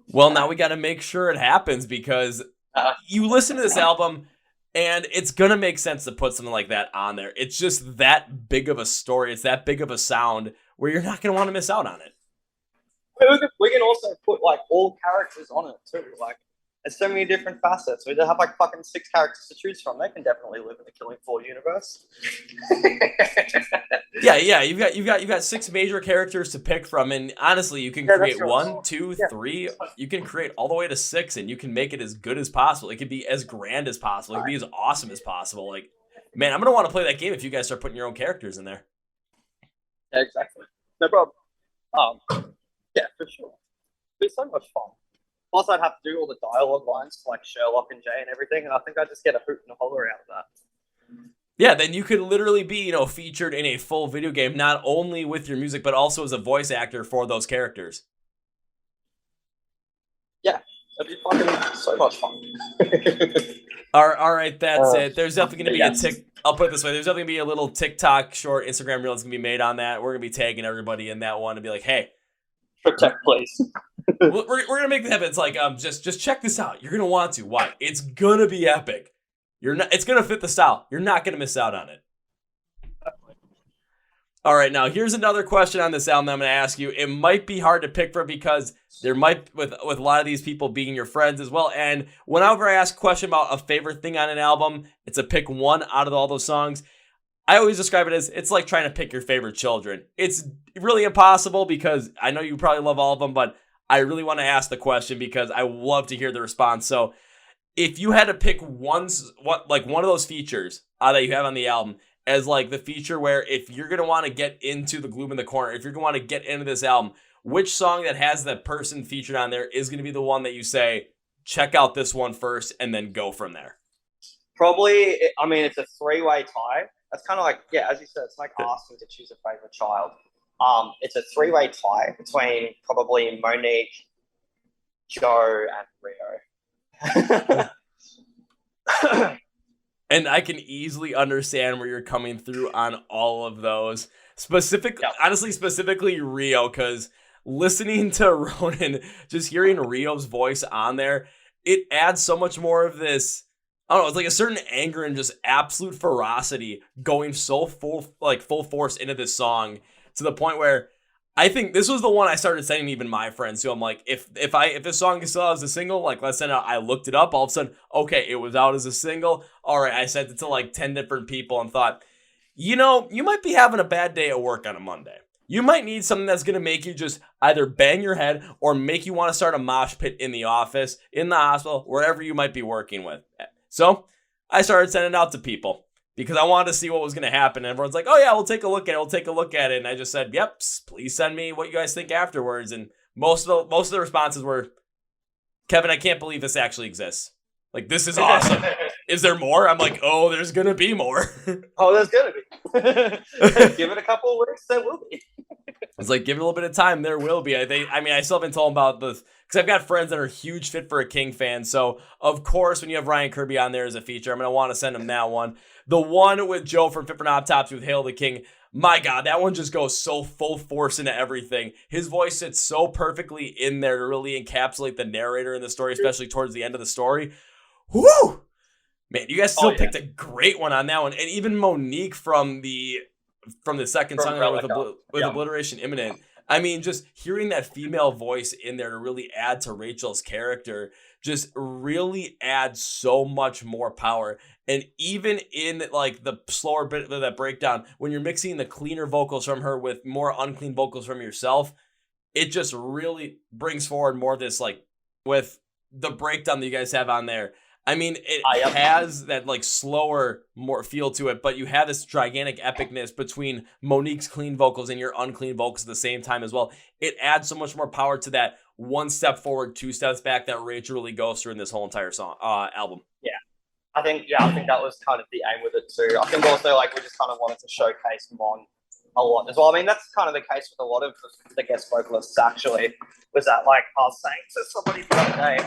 Well, now we got to make sure it happens, because you listen to this album and it's going to make sense to put something like that on there. It's just that big of a story. It's that big of a sound where you're not going to want to miss out on it. We can also put all characters on it too. There's so many different facets. We have fucking 6 characters to choose from. They can definitely live in the Killing Floor universe. Yeah. You've got 6 major characters to pick from, and honestly, you can create 1, 2, 3. You can create all the way to 6, and you can make it as good as possible. It could be as grand as possible. It could be as awesome as possible. Man, I'm gonna want to play that game if you guys start putting your own characters in there. Yeah, exactly. No problem. Yeah, for sure. It's so much fun. Plus, I'd have to do all the dialogue lines for Sherlock and Jay and everything, and I think I'd just get a hoot and a holler out of that. Yeah, then you could literally be, featured in a full video game, not only with your music, but also as a voice actor for those characters. Yeah, that'd be fucking so much fun. All right, that's it. There's definitely going to be I'll put it this way. There's definitely going to be a little TikTok short Instagram reel that's going to be made on that. We're going to be tagging everybody in that one and be like, hey. Protect, please. we're going to make that happen. It's like, just check this out. You're going to want to. Why? It's going to be epic. It's going to fit the style. You're not going to miss out on it. All right, now here's another question on this album that I'm going to ask you. It might be hard to pick from because there might, with a lot of these people being your friends as well. And whenever I ask a question about a favorite thing on an album, it's a pick one out of all those songs. I always describe it as it's like trying to pick your favorite children. It's really impossible because I know you probably love all of them, but I really want to ask the question because I love to hear the response. So if you had to pick one of those features that you have on the album as the feature where if you're going to want to get into the Gloom in the Corner, if you're going to want to get into this album, which song that has that person featured on there is going to be the one that you say, check out this one first and then go from there? Probably, it's a 3-way tie. That's kind of as you said, it's like asking to choose a favorite child. It's a 3-way tie between probably Monique, Joe, and Ryo. And I can easily understand where you're coming through on all of those. Honestly, specifically Ryo, because listening to Ronan, just hearing Ryo's voice on there, it adds so much more of this. I don't know, it's like a certain anger and just absolute ferocity going so full force into this song to the point where I think this was the one I started sending even my friends to. I'm like, if this song is still out as a single, let's send out. I looked it up. All of a sudden, okay, it was out as a single. All right, I sent it to 10 different people and thought, you might be having a bad day at work on a Monday. You might need something that's going to make you just either bang your head or make you want to start a mosh pit in the office, in the hospital, wherever you might be working with. So I started sending it out to people. because I wanted to see what was going to happen. And everyone's like, oh yeah, we'll take a look at it. And I just said, yep, please send me what you guys think afterwards. And most of the responses were, Kevin, I can't believe this actually exists. Like, this is awesome. Is there more? I'm like, oh, there's going to be more. Oh, there's going to be. Give it a couple of weeks, there will be. It's like, give it a little bit of time, there will be. I still haven't told them about this, because I've got friends that are huge Fit for a King fans. So, of course, when you have Ryan Kirby on there as a feature, I'm going to want to send him that one. The one with Joe from Fit for an Autopsy with Hail the King, my God, that one just goes so full force into everything. His voice sits so perfectly in there to really encapsulate the narrator in the story, especially towards the end of the story. Whoo! Man, you guys still picked a great one on that one. And even Monique from the second song with Obliteration Imminent. I mean, just hearing that female voice in there to really add to Rachel's character just really adds so much more power. And even in like the slower bit of that breakdown, when you're mixing the cleaner vocals from her with more unclean vocals from yourself, it just really brings forward more of this, like, with the breakdown that you guys have on there. I mean, it has that like slower, more feel to it, but you have this gigantic epicness between Monique's clean vocals and your unclean vocals at the same time as well. It adds so much more power to that one step forward, two steps back that Rachel really goes through in this whole entire song album. Yeah. I think that was kind of the aim with it too. I think also, like, we just kind of wanted to showcase Mon a lot as well. I mean, that's kind of the case with a lot of the guest vocalists, actually, was that, like, I was saying to somebody the other day,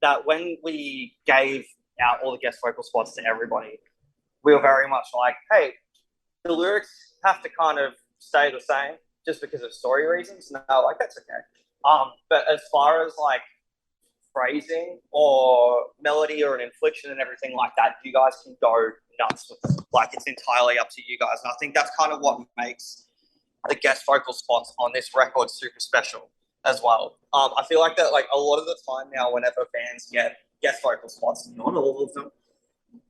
that when we gave out all the guest vocal spots to everybody, we were very much like, hey, the lyrics have to kind of stay the same just because of story reasons. No, like, that's okay. But as far as, like, phrasing or melody or an inflection and everything like that, you guys can go nuts with it. Like, it's entirely up to you guys. And I think that's kind of what makes the guest vocal spots on this record super special as well. I feel like that, like, a lot of the time now, whenever bands get guest vocal spots, not all of them,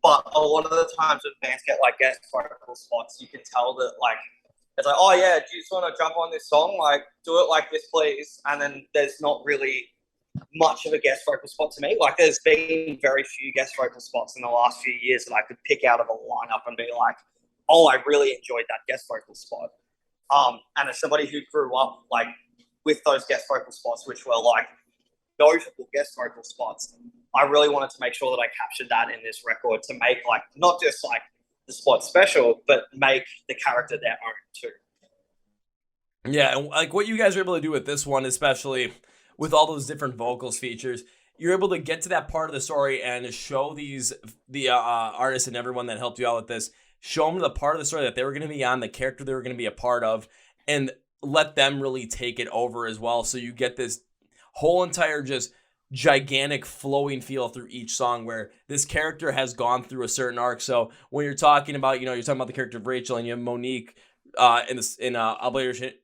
but a lot of the times when bands get, like, guest vocal spots, you can tell that, like, it's like, oh yeah, do you just want to jump on this song? Like, do it like this, please. And then there's not really much of a guest vocal spot to me. Like, there's been very few guest vocal spots in the last few years that I could pick out of a lineup and be like, oh, I really enjoyed that guest vocal spot. And as somebody who grew up, like, with those guest vocal spots, which were, like, notable guest vocal spots, I really wanted to make sure that I captured that in this record to make, like, not just, like, the spot special, but make the character their own too. Yeah, and like what you guys were able to do with this one, especially with all those different vocals features, you're able to get to that part of the story and show the artists and everyone that helped you out with this, show them the part of the story that they were going to be on, the character they were going to be a part of, and let them really take it over as well. So you get this whole entire just gigantic flowing feel through each song where this character has gone through a certain arc. So when you're talking about, you're talking about the character of Rachel, and you have Monique in Obliteration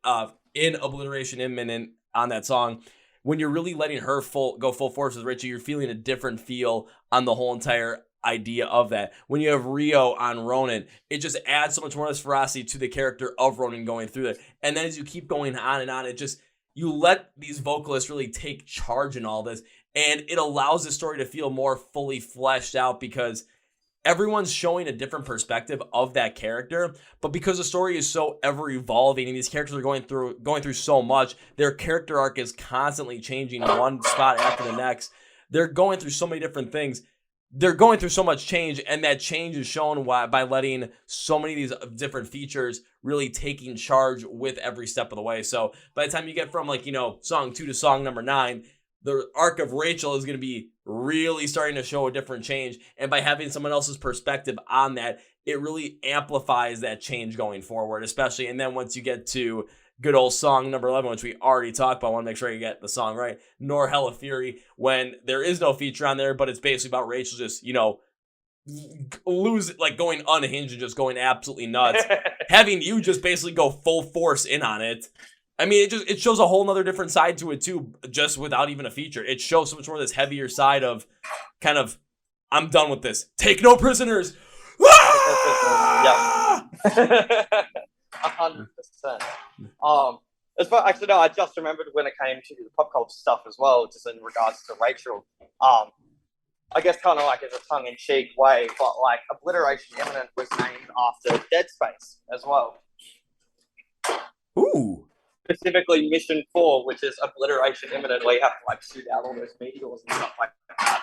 Imminent on that song. When you're really letting her go full force with Rachel, you're feeling a different feel on the whole entire idea of that. When you have Ryo on Ronan, it just adds so much more ferocity to the character of Ronan going through it. And then as you keep going on and on, you let these vocalists really take charge in all this, and it allows the story to feel more fully fleshed out because everyone's showing a different perspective of that character. But because the story is so ever evolving and these characters are going through so much, their character arc is constantly changing one spot after the next. They're going through so many different things. They're going through so much change, and that change is shown by letting so many of these different features really taking charge with every step of the way. So by the time you get from song 2 to song number 9, the arc of Rachel is going to be really starting to show a different change. And by having someone else's perspective on that, it really amplifies that change going forward, especially. And then once you get to good old song number 11, which we already talked about, I want to make sure you get the song right, Nor Hella Fury, when there is no feature on there, but it's basically about Rachel just, going unhinged and just going absolutely nuts. Having you just basically go full force in on it. I mean, it shows a whole nother different side to it too, just without even a feature. It shows so much more of this heavier side of kind of, I'm done with this. Take no prisoners. Yeah. 100%. Actually, no, I just remembered when it came to the pop culture stuff as well, just in regards to Rachel. I guess kind of like as a tongue-in-cheek way, but like Obliteration Imminent was named after Dead Space as well. Ooh. Specifically Mission 4, which is Obliteration Imminent, where you have to like shoot out all those meteors and stuff like that.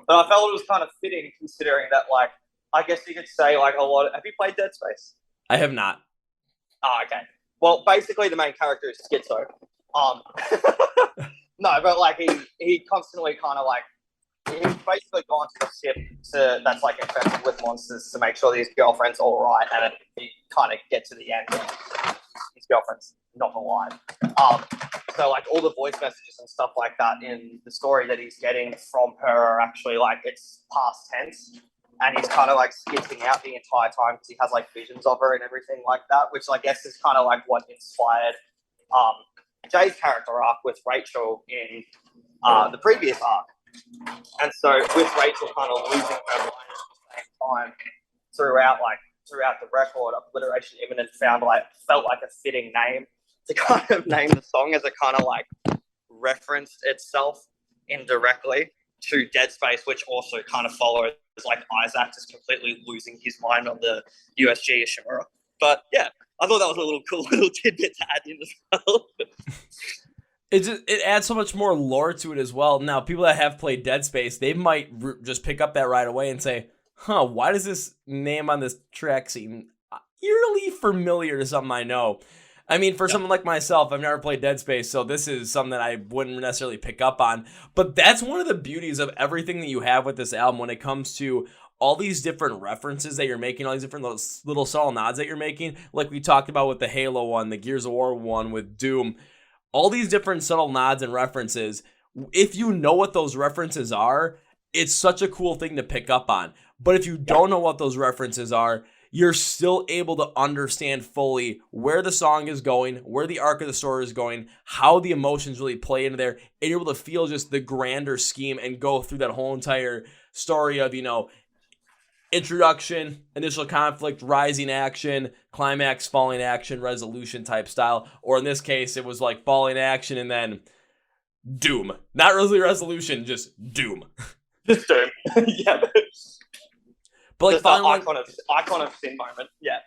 But I felt it was kind of fitting considering that, like, I guess you could say like a lot. Have you played Dead Space? I have not. Oh, okay. Well, basically the main character is schizo. No, but like he constantly kind of like, he's basically gone to the ship that's like infested with monsters to make sure that his girlfriend's all right, and you kind of get to the end and his girlfriend's not alive. So like all the voice messages and stuff like that in the story that he's getting from her are actually like, it's past tense, and he's kind of like skipping out the entire time because he has like visions of her and everything like that, which I guess is kind of like what inspired Jay's character arc with Rachel in the previous arc. And so with Rachel kind of losing her mind at the same time throughout the record, Obliteration Imminent felt like a fitting name to kind of name the song, as it kind of like referenced itself indirectly to Dead Space, which also kind of follows like Isaac just completely losing his mind on the USG Ishimura. But yeah, I thought that was a little cool little tidbit to add in as well. It adds so much more lore to it as well. Now, people that have played Dead Space, they might just pick up that right away and say, why does this name on this track seem eerily familiar to something I know? I mean, for someone like myself, I've never played Dead Space, so this is something that I wouldn't necessarily pick up on. But that's one of the beauties of everything that you have with this album when it comes to all these different references that you're making, all these different little subtle nods that you're making, like we talked about with the Halo one, the Gears of War one, with Doom. All these different subtle nods and references, if you know what those references are, it's such a cool thing to pick up on. But if you don't know what those references are, you're still able to understand fully where the song is going, where the arc of the story is going, how the emotions really play into there, and you're able to feel just the grander scheme and go through that whole entire story of, introduction, initial conflict, rising action, climax, falling action, resolution type style. Or in this case, it was like falling action and then doom. Not really resolution, just doom. Just doom. Yeah. But like following, icon of sin moment. Yeah.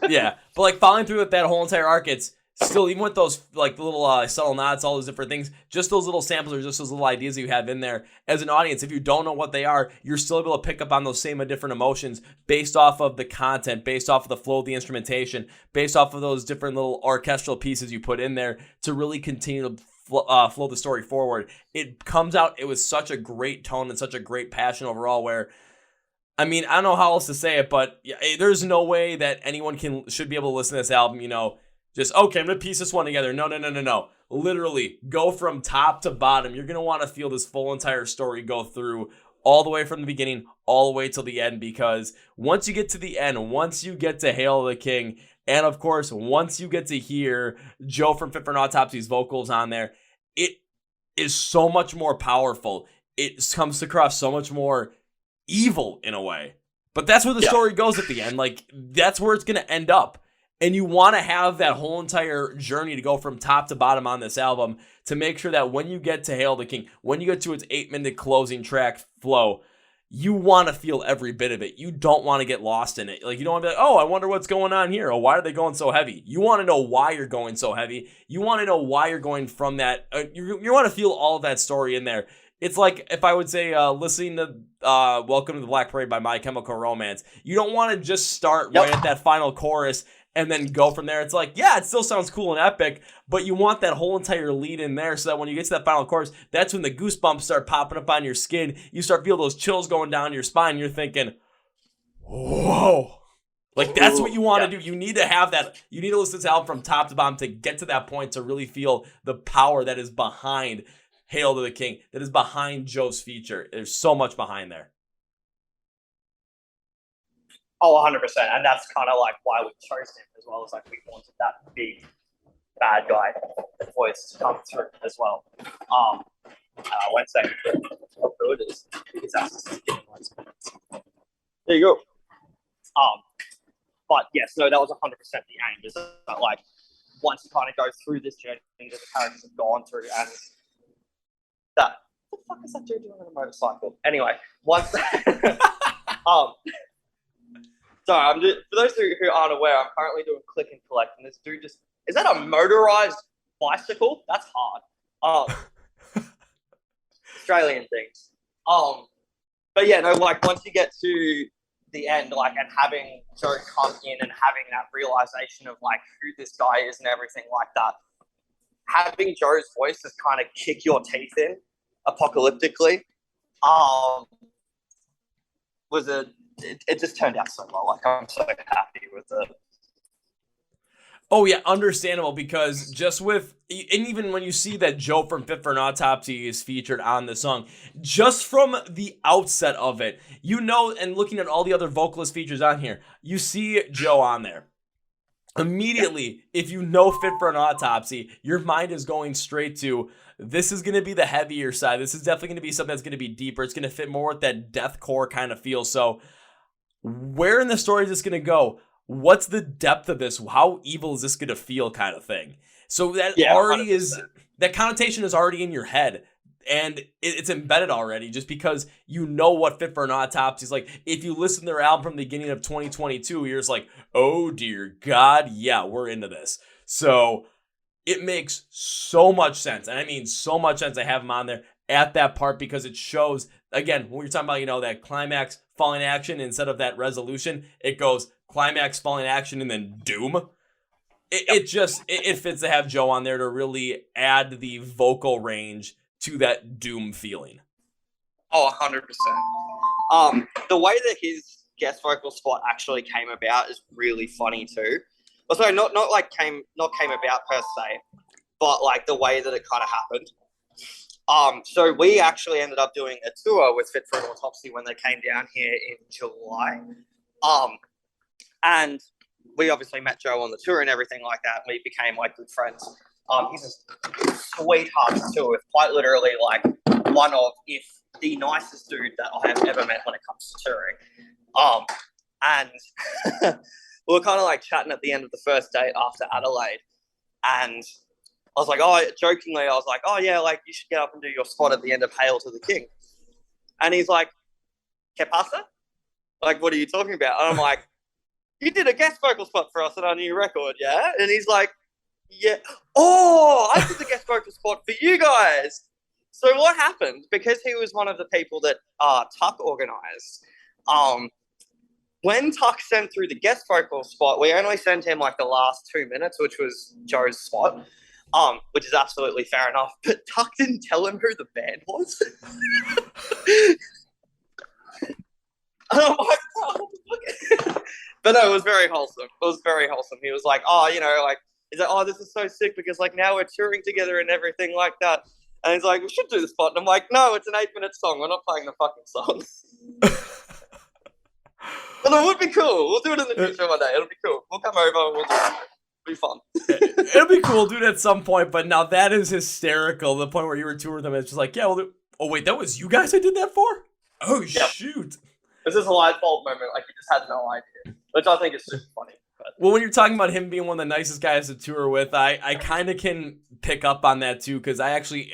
Yeah. But like following through with that whole entire arc, it's still, even with those like the little subtle nods, all those different things, just those little samples or just those little ideas that you have in there as an audience, if you don't know what they are, you're still able to pick up on those same different emotions based off of the content, based off of the flow of the instrumentation, based off of those different little orchestral pieces you put in there to really continue to flow the story forward. It comes out with such a great tone and such a great passion overall, where I mean, I don't know how else to say it, but there's no way that anyone should be able to listen to this album, just, okay, I'm going to piece this one together. No. Literally, go from top to bottom. You're going to want to feel this full entire story go through all the way from the beginning, all the way till the end, because once you get to the end, once you get to Hail the King, and of course, once you get to hear Joe from Fit for an Autopsy's vocals on there, it is so much more powerful. It comes across so much more evil in a way. But that's where the story goes at the end. Like, that's where it's going to end up. And you want to have that whole entire journey to go from top to bottom on this album to make sure that when you get to Hail the King, when you get to its 8-minute closing track flow, you want to feel every bit of it. You don't want to get lost in it. Like, you don't want to be like, oh, I wonder what's going on here. Oh, why are they going so heavy? You want to know why you're going so heavy. You want to know why you're going from that. You want to feel all of that story in there. It's like if I would say listening to Welcome to the Black Parade by My Chemical Romance. You don't want to just start right at that final chorus and then go from there. It's like, yeah, it still sounds cool and epic, but you want that whole entire lead in there so that when you get to that final chorus, that's when the goosebumps start popping up on your skin. You start feeling those chills going down your spine. You're thinking, whoa. Like, that's what you want to do. You need to have that. You need to listen to this album from top to bottom to get to that point to really feel the power that is behind Hail to the King, that is behind Joe's feature. There's so much behind there. Oh, 100%. And that's kind of like why we chose him, as well as like we wanted that big bad guy voice to come through as well. I won't say how good it is because that's just there you go. But yes, no, that was 100% the aim. Is that like once you kind of go through this journey that the characters have gone through, and that fuck is that dude doing on a motorcycle? Anyway, once sorry, I'm just, for those who aren't aware, I'm currently doing click and collect, and this dude just, is that a motorized bicycle? That's hard. Australian things. But yeah, no, like once you get to the end, like, and having Joe come in and having that realization of like who this guy is and everything like that, having Joe's voice just kind of kick your teeth in apocalyptically, it just turned out so well. Like, I'm so happy with it. Oh yeah, understandable, because just with, and even when you see that Joe from Fit for an Autopsy is featured on the song, just from the outset of it, you know, and looking at all the other vocalist features on here, you see Joe on there. Immediately, if you know Fit for an Autopsy, your mind is going straight to, this is going to be the heavier side. This is definitely going to be something that's going to be deeper. It's going to fit more with that deathcore kind of feel. So where in the story is this going to go? What's the depth of this? How evil is this going to feel kind of thing? So that already 100%. Is, that connotation is already in your head, and it's embedded already just because you know what Fit for an Autopsy is like. If you listen to their album from the beginning of 2022, you're just like, oh dear God, yeah, we're into this. So it makes so much sense. And I mean so much sense I have them on there at that part, because it shows, again, when you're talking about, you know, that climax falling action instead of that resolution, it goes climax falling action and then doom. It fits to have Joe on there to really add the vocal range to that doom feeling. Oh, 100%. The way that his guest vocal spot actually came about is really funny too. Well, sorry, not came about per se, but like the way that it kind of happened. So we actually ended up doing a tour with Fit for an Autopsy when they came down here in July. And we obviously met Joe on the tour and everything like that. We became like good friends. He's a sweetheart too, with quite literally like one of, if the nicest dude that I have ever met when it comes to touring. And we were kind of like chatting at the end of the first date after Adelaide, and I was like, jokingly, I was like, oh yeah, like you should get up and do your spot at the end of Hail to the King. And he's like, ¿Qué pasa? Like, what are you talking about? And I'm like, you did a guest vocal spot for us on our new record, yeah? And he's like, yeah. Oh, I did the guest vocal spot for you guys. So what happened? Because he was one of the people that Tuck organized. When Tuck sent through the guest vocal spot, we only sent him like the last 2 minutes, which was Joe's spot. Which is absolutely fair enough. But Tuck didn't tell him who the band was. And I'm like, oh, but no, it was very wholesome. It was very wholesome. He was like, he's like, oh, this is so sick because like now we're touring together and everything like that. And he's like, we should do the spot. And I'm like, no, it's an 8-minute song. We're not playing the fucking song. But it would be cool. We'll do it in the future one day. It'll be cool. We'll come over and we'll do it. Be fun. It'll be cool, dude, at some point. But now that is hysterical. The point where you were touring with them, it's just like, yeah, well, oh wait, that was you guys I did that for? Oh yep. Shoot! This is a light bulb moment. Like, you just had no idea, which I think is super funny. But. Well, when you're talking about him being one of the nicest guys to tour with, I kind of can pick up on that too, because I actually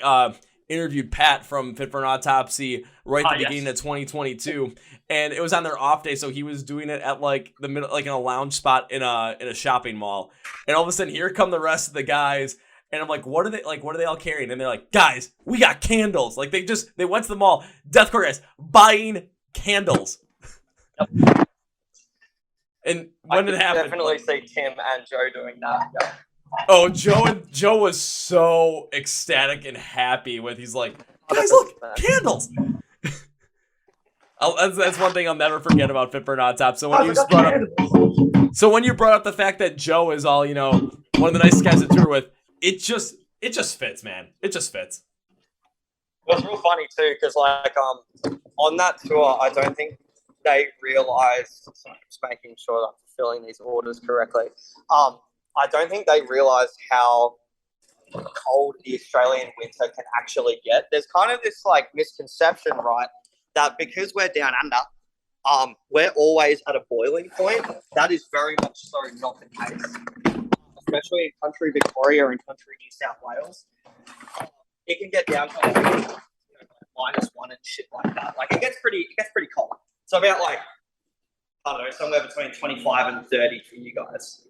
interviewed Pat from Fit for an Autopsy right at the beginning of 2022, and it was on their off day, so he was doing it at like the middle, like in a lounge spot in a shopping mall, and all of a sudden here come the rest of the guys, and I'm like, what are they all carrying? And they're like, guys, we got candles. Like they went to the mall, deathcore guys, buying candles. Yep. And when did it happen? Definitely see Tim and Joe doing that. Yeah. Oh, Joe was so ecstatic and happy with. He's like, guys, look, candles. That's one thing I'll never forget about Fit for an Autopsy. So when you brought up the fact that Joe is all, one of the nicest guys to tour with, it just fits, man. It just fits. It was real funny too, because like on that tour, I don't think they realized. Sorry, I'm just making sure that I'm fulfilling these orders correctly. I don't think they realized how cold the Australian winter can actually get. There's kind of this like misconception, right, that because we're down under, we're always at a boiling point. That is very much so not the case, especially in country Victoria and country New South Wales. It can get down to -1 and shit like that. Like it gets pretty cold. So about like, I don't know, somewhere between 25 and 30 for you guys.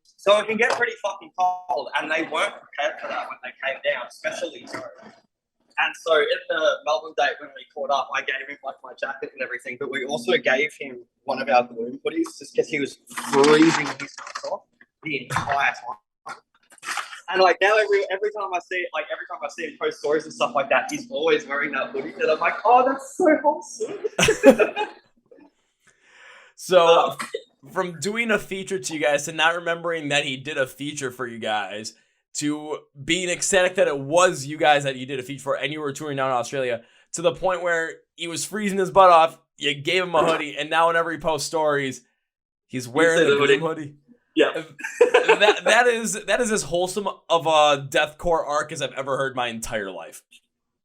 So it can get pretty fucking cold, and they weren't prepared for that when they came down, especially Joe. And so in the Melbourne date when we caught up, I gave him like my jacket and everything, but we also gave him one of our Gloom hoodies just because he was freezing his nuts off the entire time. And like now every time I see him post stories and stuff like that, he's always wearing that hoodie, and I'm like, oh, that's so wholesome. So from doing a feature to you guys to not remembering that he did a feature for you guys to being ecstatic that it was you guys that you did a feature for and you were touring down in Australia to the point where he was freezing his butt off, you gave him a hoodie, and now whenever he posts stories, he's wearing the Gloom hoodie. Yeah. that is as wholesome of a deathcore arc as I've ever heard my entire life.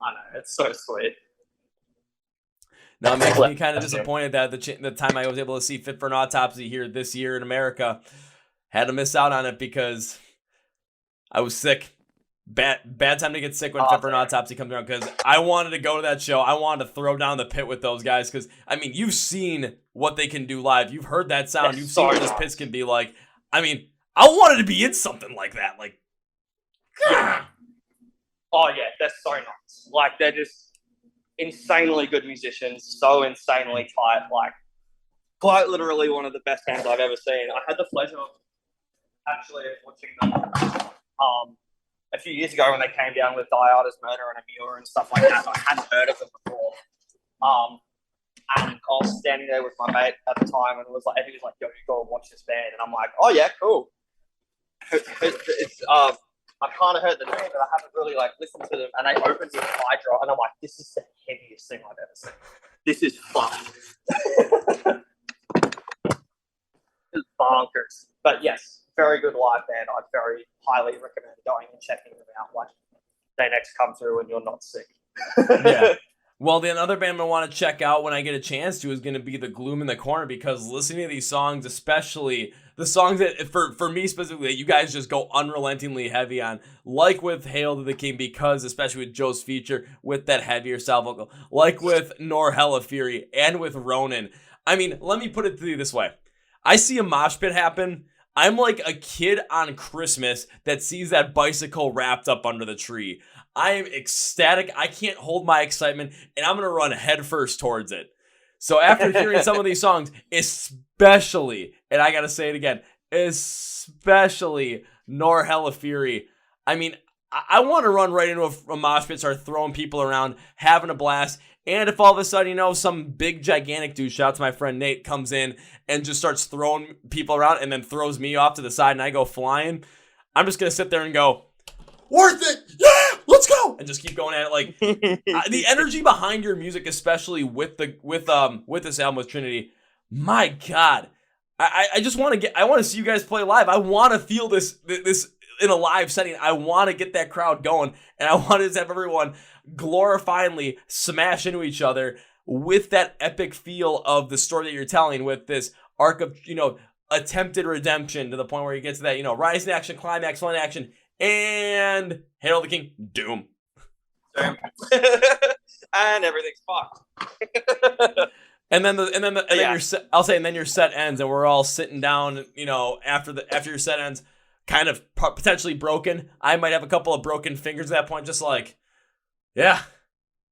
I know, it's so sweet. Now it makes me kind of disappointed that the time I was able to see Fit for an Autopsy here this year in America, had to miss out on it because I was sick. Bad time to get sick when Fit for an Autopsy comes around because I wanted to go to that show. I wanted to throw down the pit with those guys because, I mean, you've seen what they can do live. You've heard that sound. You've seen what this pits can be like. I mean, I wanted to be in something like that. Like, yeah. Oh, yeah, they're so nice. Like, they're just insanely good musicians, so insanely tight. Like, quite literally one of the best bands I've ever seen. I had the pleasure of actually watching them a few years ago when they came down with Dioda's Murder and Amur and stuff like that. I hadn't heard of them before. And I was standing there with my mate at the time, and he was like, "Yo, you gotta watch this band." And I'm like, "Oh yeah, cool." It's I've kind of heard the name, but I haven't really like listened to them. And they opened with Hydra, and I'm like, "This is the heaviest thing I've ever seen. This is fun." It's bonkers. But yes, very good live band. I'd very highly recommend going and checking them out. Like they next come through and you're not sick. Yeah. Well, the another band I want to check out when I get a chance to is going to be the Gloom in the Corner, because listening to these songs, especially the songs that, for me specifically, that you guys just go unrelentingly heavy on, like with Hail to the King, because especially with Joe's feature, with that heavier style vocal, like with Nor Hella Fury, and with Ronan. I mean, let me put it to you this way. I see a mosh pit happen. I'm like a kid on Christmas that sees that bicycle wrapped up under the tree. I am ecstatic. I can't hold my excitement, and I'm going to run headfirst towards it. So after hearing some of these songs, especially, and I got to say it again, especially Nor Hella Fury, I mean, I want to run right into a mosh pit, start throwing people around, having a blast. And if all of a sudden, you know, some big gigantic dude, shout out to my friend Nate, comes in and just starts throwing people around and then throws me off to the side and I go flying, I'm just going to sit there and go, worth it! Yeah! Let's go! And just keep going at it. Like, the energy behind your music, especially with this album with Trinity, my God. I just want to I want to see you guys play live. I want to feel this in a live setting. I want to get that crowd going, and I want to have everyone glorifyingly smash into each other with that epic feel of the story that you're telling, with this arc of, you know, attempted redemption to the point where you get to that, you know, rise in action, climax, fun action, and Hail the King, doom. And everything's fucked. And then your set, I'll say, and then your set ends, and we're all sitting down, you know, after your set ends, kind of potentially broken. I might have a couple of broken fingers at that point, just like, yeah,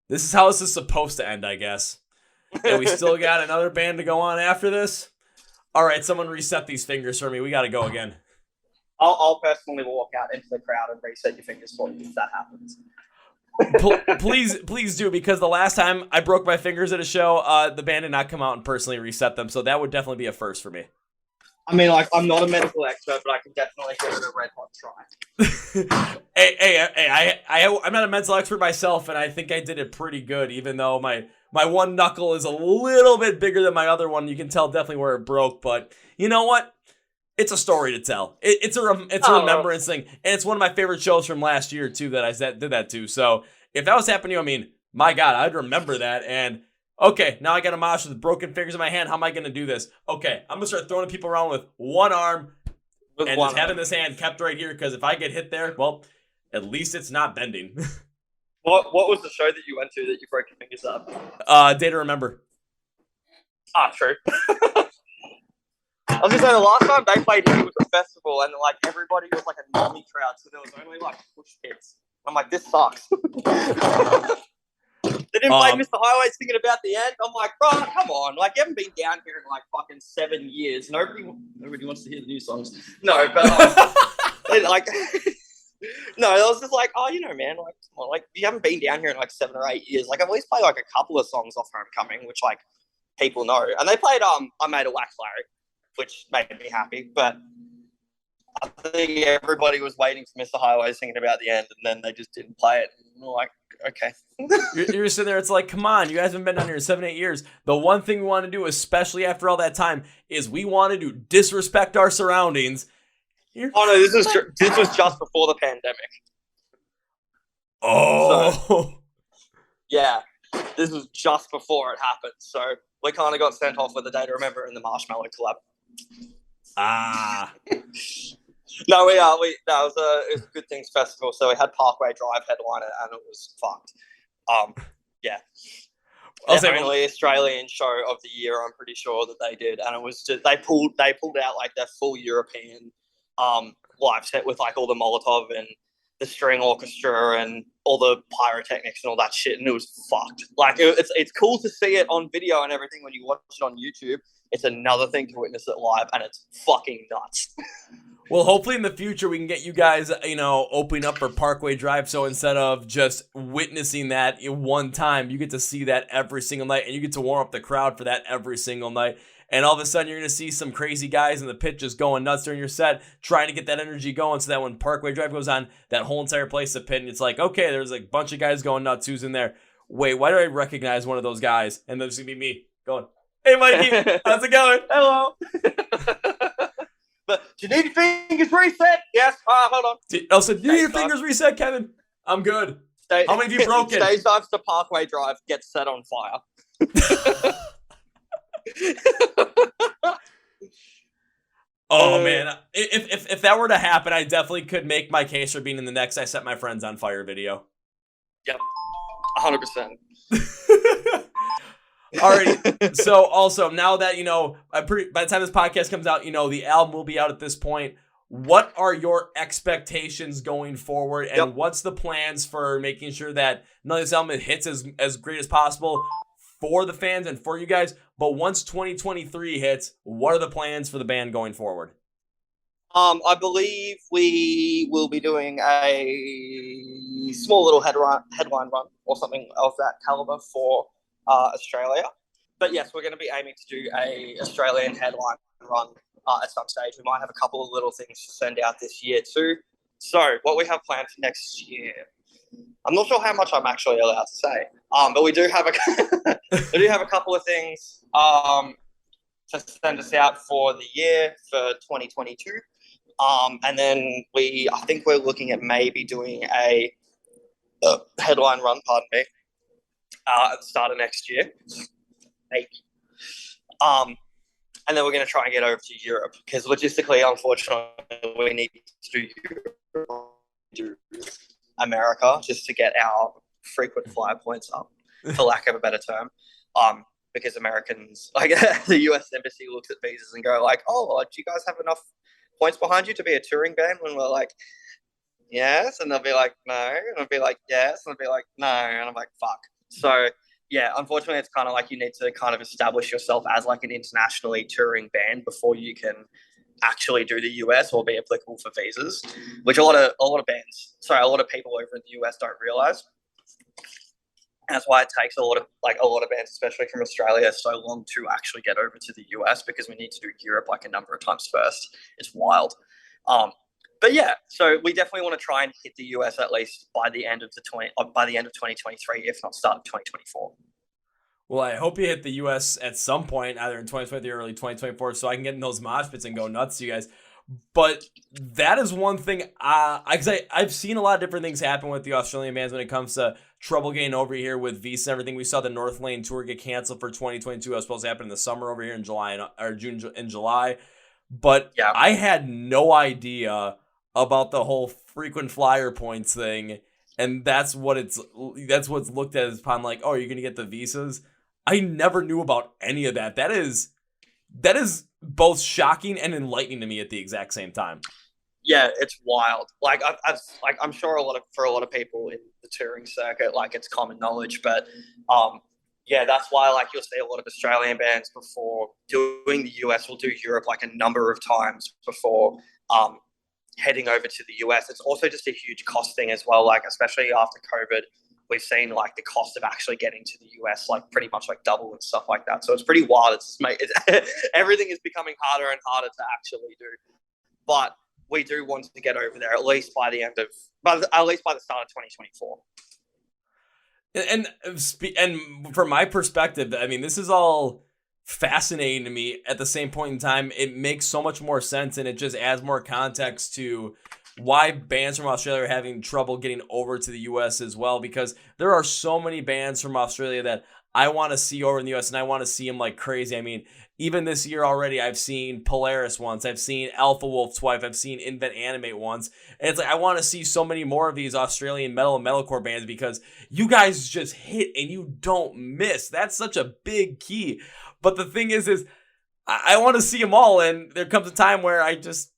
this is how this is supposed to end, I guess. And we still got another band to go on after this. All right, someone reset these fingers for me. We got to go again. I'll personally walk out into the crowd and reset your fingers for you if that happens. Please do, because the last time I broke my fingers at a show, the band did not come out and personally reset them, so that would definitely be a first for me. I mean, like, I'm not a medical expert, but I can definitely give it a red hot try. I'm not a mental expert myself, and I think I did it pretty good, even though my one knuckle is a little bit bigger than my other one. You can tell definitely where it broke, but you know what? It's a story to tell. It's a remembrance thing, and it's one of my favorite shows from last year too that I did that too. So if that was happening to you, I mean, my God, I'd remember that. And okay, now I got a mosh with broken fingers in my hand. How am I going to do this? Okay, I'm gonna start throwing people around with one arm and just having this hand kept right here, because if I get hit there, well, at least it's not bending. What was the show that you went to that you broke your fingers up? Day to Remember. True. I was just saying, the last time they played here was a festival, and like everybody was like a normie crowd, so there was only like push hits. I'm like, this sucks. They didn't play Mr. Highway's Thinking About the End. I'm like, bro, come on. Like, you haven't been down here in like fucking 7 years. Nobody wants to hear the new songs. No, but like, no, I was just like, oh, you know, man, like, come on, like, you haven't been down here in like 7 or 8 years. Like, I've at least played like a couple of songs off Homecoming, which like people know. And they played I Made a Wax Larry, which made me happy. But I think everybody was waiting for Mr. Highway's Thinking About the End, and then they just didn't play it. And we're like, okay. You're sitting there, it's like, come on, you guys haven't been down here in 7, 8 years. The one thing we want to do, especially after all that time, is we wanted to disrespect our surroundings. Oh no, this was just before the pandemic. Oh. So, yeah, this was just before it happened. So we kind of got sent off with the Day to Remember and the Marshmallow collab. No, it was a Good Things Festival. So we had Parkway Drive headliner, and it was fucked. Yeah. The only Australian show of the year, I'm pretty sure that they did, and it was just they pulled out like their full European live set with like all the Molotov and the string orchestra and all the pyrotechnics and all that shit, and it was fucked. Like it's cool to see it on video and everything when you watch it on YouTube. It's another thing to witness it live, and it's fucking nuts. Well, hopefully in the future we can get you guys, opening up for Parkway Drive. So instead of just witnessing that one time, you get to see that every single night, and you get to warm up the crowd for that every single night. And all of a sudden, you're going to see some crazy guys in the pit just going nuts during your set, trying to get that energy going so that when Parkway Drive goes on, that whole entire place is a pit, and it's like, okay, there's like a bunch of guys going nuts. Who's in there? Wait, why do I recognize one of those guys? And then there's going to be me going, hey, Mikey, how's it going? Hello. But do you need your fingers reset? Yes. Hold on. Also, do you need your fingers reset, Kevin? I'm good. How many have you broken? Stage dives to Parkway Drive, gets set on fire. Oh man, if that were to happen, I definitely could make my case for being in the next "I Set My Friends on Fire" video. Yep, 100%. Alrighty. So also now that by the time this podcast comes out, the album will be out at this point. What are your expectations going forward, and what's the plans for making sure that not only this album hits as great as possible for the fans and for you guys, but once 2023 hits, what are the plans for the band going forward? I believe we will be doing a small little headline run or something of that caliber for Australia. But yes, we're going to be aiming to do a Australian headline run at some stage. We might have a couple of little things to send out this year too. So what we have planned for next year, I'm not sure how much I'm actually allowed to say, but we do have a couple of things to send us out for the year for 2022, and then I think we're looking at maybe doing a headline run, pardon me, at the start of next year, maybe. And then we're going to try and get over to Europe because logistically, unfortunately, we need to do America just to get our frequent flyer points up, for lack of a better term. Because Americans, like the US Embassy looks at visas and go like, oh, do you guys have enough points behind you to be a touring band? When we're like, yes. And they'll be like, no. And I'll be like, yes. And I'll be like, no. And I'm like, fuck. So yeah, unfortunately, it's kind of like you need to kind of establish yourself as like an internationally touring band before you can actually do the US or be applicable for visas, which a lot of people over in the US don't realize. And that's why it takes a lot of bands, especially from Australia, so long to actually get over to the US because we need to do Europe like a number of times first. It's wild. But yeah, so we definitely want to try and hit the US at least by the end of 2023, if not start of 2024. Well, I hope you hit the US at some point, either in 2023 or early 2024, so I can get in those mosh pits and go nuts, you guys. But that is one thing, I've seen a lot of different things happen with the Australian bands when it comes to trouble getting over here with Visa and everything. We saw the North Lane tour get canceled for 2022. It was supposed to happen in the summer over here in June and July. But yeah. I had no idea about the whole frequent flyer points thing and that's what's looked at as upon like, oh, you're gonna get the visas. I never knew about any of that. That is both shocking and enlightening to me at the exact same time. Yeah, it's wild. Like I'm sure for a lot of people in the touring circuit, like it's common knowledge, but yeah, that's why like you'll see a lot of Australian bands before doing the US will do Europe like a number of times before heading over to the US. It's also just a huge cost thing as well. Like especially after COVID, we've seen like the cost of actually getting to the US like pretty much like double and stuff like that. So it's pretty wild. Everything is becoming harder and harder to actually do. But we do want to get over there at least by the start of 2024. And from my perspective, I mean, this is all fascinating to me. At the same point in time, it makes so much more sense, and it just adds more context to why bands from Australia are having trouble getting over to the US as well, because there are so many bands from Australia that I want to see over in the US, and I want to see them like crazy. I mean, even this year already, I've seen Polaris once, I've seen Alpha Wolf twice, I've seen Invent Animate once, and it's like I want to see so many more of these Australian metal and metalcore bands because you guys just hit and you don't miss. That's such a big key. But the thing is I want to see them all, and there comes a time where it just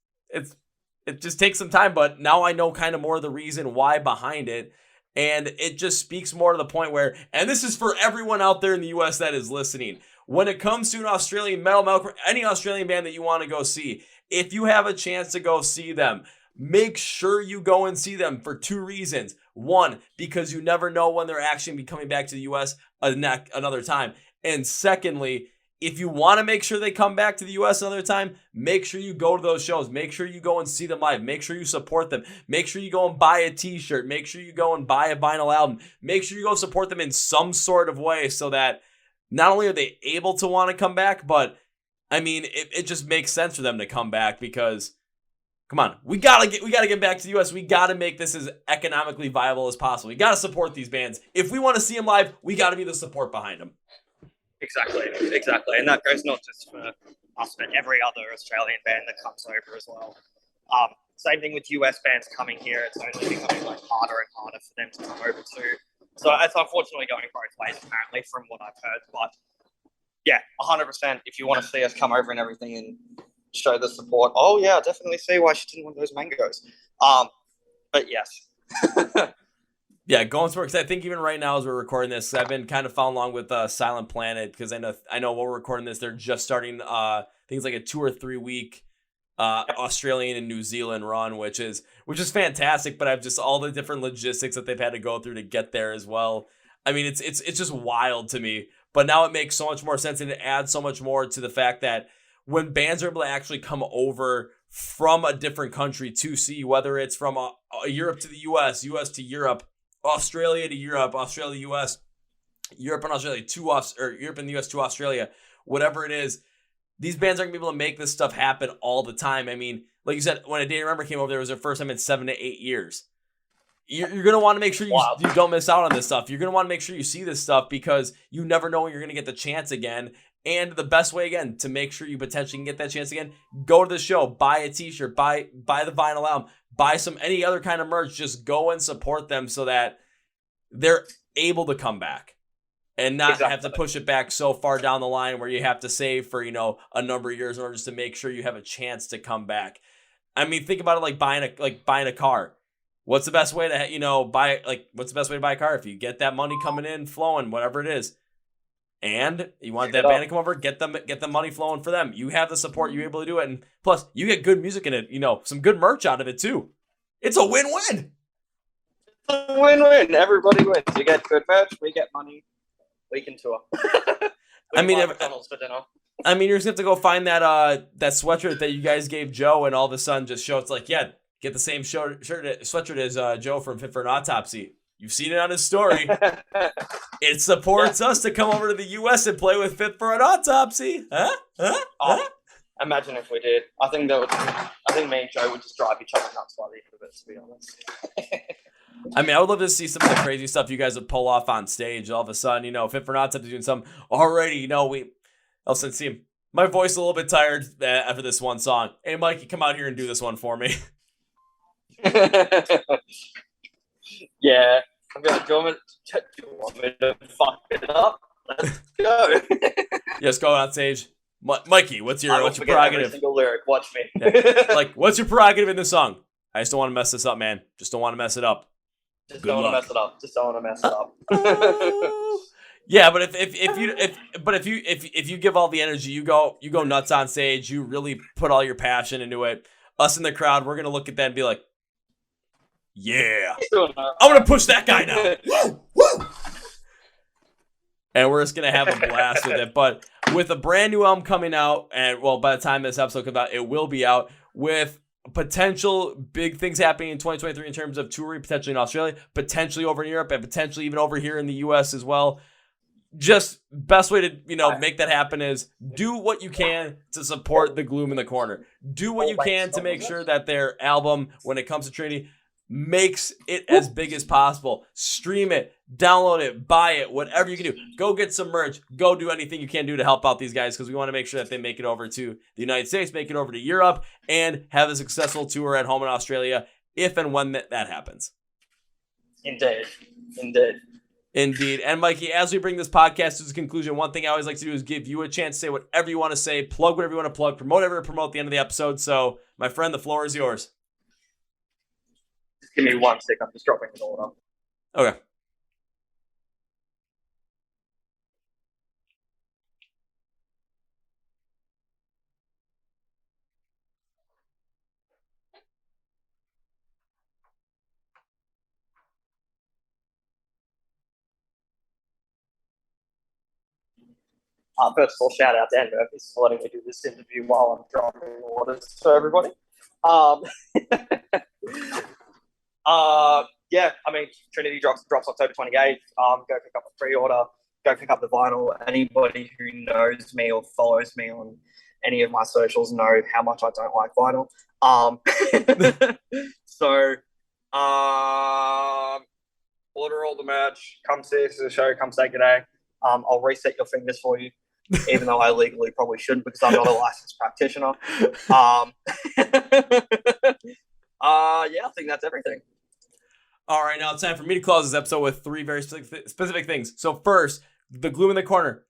takes some time, but now I know kind of more of the reason why behind it. And it just speaks more to the point where, and this is for everyone out there in the US that is listening, when it comes to an Australian metal, any Australian band that you want to go see, if you have a chance to go see them, make sure you go and see them for two reasons. One, because you never know when they're actually be coming back to the US another time. And secondly, if you want to make sure they come back to the US another time, make sure you go to those shows. Make sure you go and see them live. Make sure you support them. Make sure you go and buy a t-shirt. Make sure you go and buy a vinyl album. Make sure you go support them in some sort of way so that not only are they able to want to come back, but I mean, it just makes sense for them to come back because, come on, we gotta get back to the US. We gotta make this as economically viable as possible. We gotta support these bands. If we want to see them live, we gotta be the support behind them. Exactly. And that goes not just for us, but every other Australian band that comes over as well. Same thing with US bands coming here. It's only becoming like harder and harder for them to come over too. So it's unfortunately going both ways, apparently, from what I've heard. But yeah, 100%. If you want to see us come over and everything and show the support, oh yeah, I'll definitely see why she didn't want those mangoes. But yes. Yeah, going for it, because I think even right now as we're recording this, I've been kind of following along with Silent Planet, because I know while we're recording this, they're just starting things like a 2 or 3 week Australian and New Zealand run, which is fantastic. But I've just all the different logistics that they've had to go through to get there as well. I mean, it's just wild to me. But now it makes so much more sense, and it adds so much more to the fact that when bands are able to actually come over from a different country to see, whether it's from Europe to the US, US to Europe, Australia to Europe, Australia, US, Europe and Australia or Europe and the US to Australia, whatever it is, these bands aren't going to be able to make this stuff happen all the time. I mean, like you said, when A Day to Remember came over, there was their first time in 7 to 8 years. You're going to want to make sure you don't miss out on this stuff. You're going to want to make sure you see this stuff because you never know when you're going to get the chance again. And the best way, again, to make sure you potentially can get that chance again, go to the show, buy a t-shirt, buy the vinyl album, buy any other kind of merch. Just go and support them so that they're able to come back and not have to push it back so far down the line where you have to save for, a number of years in order just to make sure you have a chance to come back. I mean, think about it like buying a car. What's the best way to, what's the best way to buy a car? If you get that money coming in, flowing, whatever it is, and you want that band to come over, get the money flowing for them. You have the support, you're able to do it, and plus you get good music in it, some good merch out of it too. It's a win-win. It's a win-win. Everybody wins. You get good merch, we get money, we can tour. McDonald's for dinner. I mean, you're just gonna have to go find that sweatshirt that you guys gave Joe, and all of a sudden just show it's like, yeah, get the same sweatshirt as Joe from Fit for an Autopsy. You've seen it on his story. It supports us to come over to the US and play with Fit for an Autopsy. Huh? Imagine if we did. I think me and Joe would just drive each other nuts by the end of it, to be honest. I mean, I would love to see some of the crazy stuff you guys would pull off on stage. All of a sudden, Fit for an Autopsy doing something already. I'll see him. My voice is a little bit tired after this one song. Hey, Mikey, come out here and do this one for me. Yeah. I'm like, do you want me to fuck it up? Let's go. Yes, go on stage. Mikey, what's your prerogative? Every single lyric. Watch me. Yeah. Like, what's your prerogative in this song? I just don't want to mess this up, man. Just don't want to mess it up. Just don't want to mess it up. Yeah, but if you give all the energy, you go nuts on stage. You really put all your passion into it. Us in the crowd, we're gonna look at that and be like, "Yeah, I'm gonna push that guy now." Woo, woo. And we're just gonna have a blast with it. But with a brand new album coming out, and well, by the time this episode comes out, it will be out with potential big things happening in 2023 in terms of touring, potentially in Australia, potentially over in Europe, and potentially even over here in the US as well. Just best way to, make that happen is do what you can to support the Gloom in the Corner. Do what you can to make sure that their album, when it comes to Trinity, makes it as big as possible. Stream it, download it, buy it, whatever you can do. Go get some merch. Go do anything you can do to help out these guys because we want to make sure that they make it over to the United States, make it over to Europe, and have a successful tour at home in Australia if and when that happens. Indeed. And Mikey, as we bring this podcast to its conclusion, one thing I always like to do is give you a chance to say whatever you want to say, plug whatever you want to plug, promote whatever you want to promote at the end of the episode. So, my friend, the floor is yours. Just give me 1 sec. I'm just dropping an order. Okay. First of all, shout out to Dan Murphy for letting me do this interview while I'm dropping orders to everybody. Trinity drops October 28th. Go pick up a pre-order. Go pick up the vinyl. Anybody who knows me or follows me on any of my socials know how much I don't like vinyl. Order all the merch. Come see us at the show. Come say g'day. I'll reset your fingers for you, even though I legally probably shouldn't because I'm not a licensed practitioner. I think that's everything. All right, now it's time for me to close this episode with 3 very specific things. So first, the Gloom in the Corner.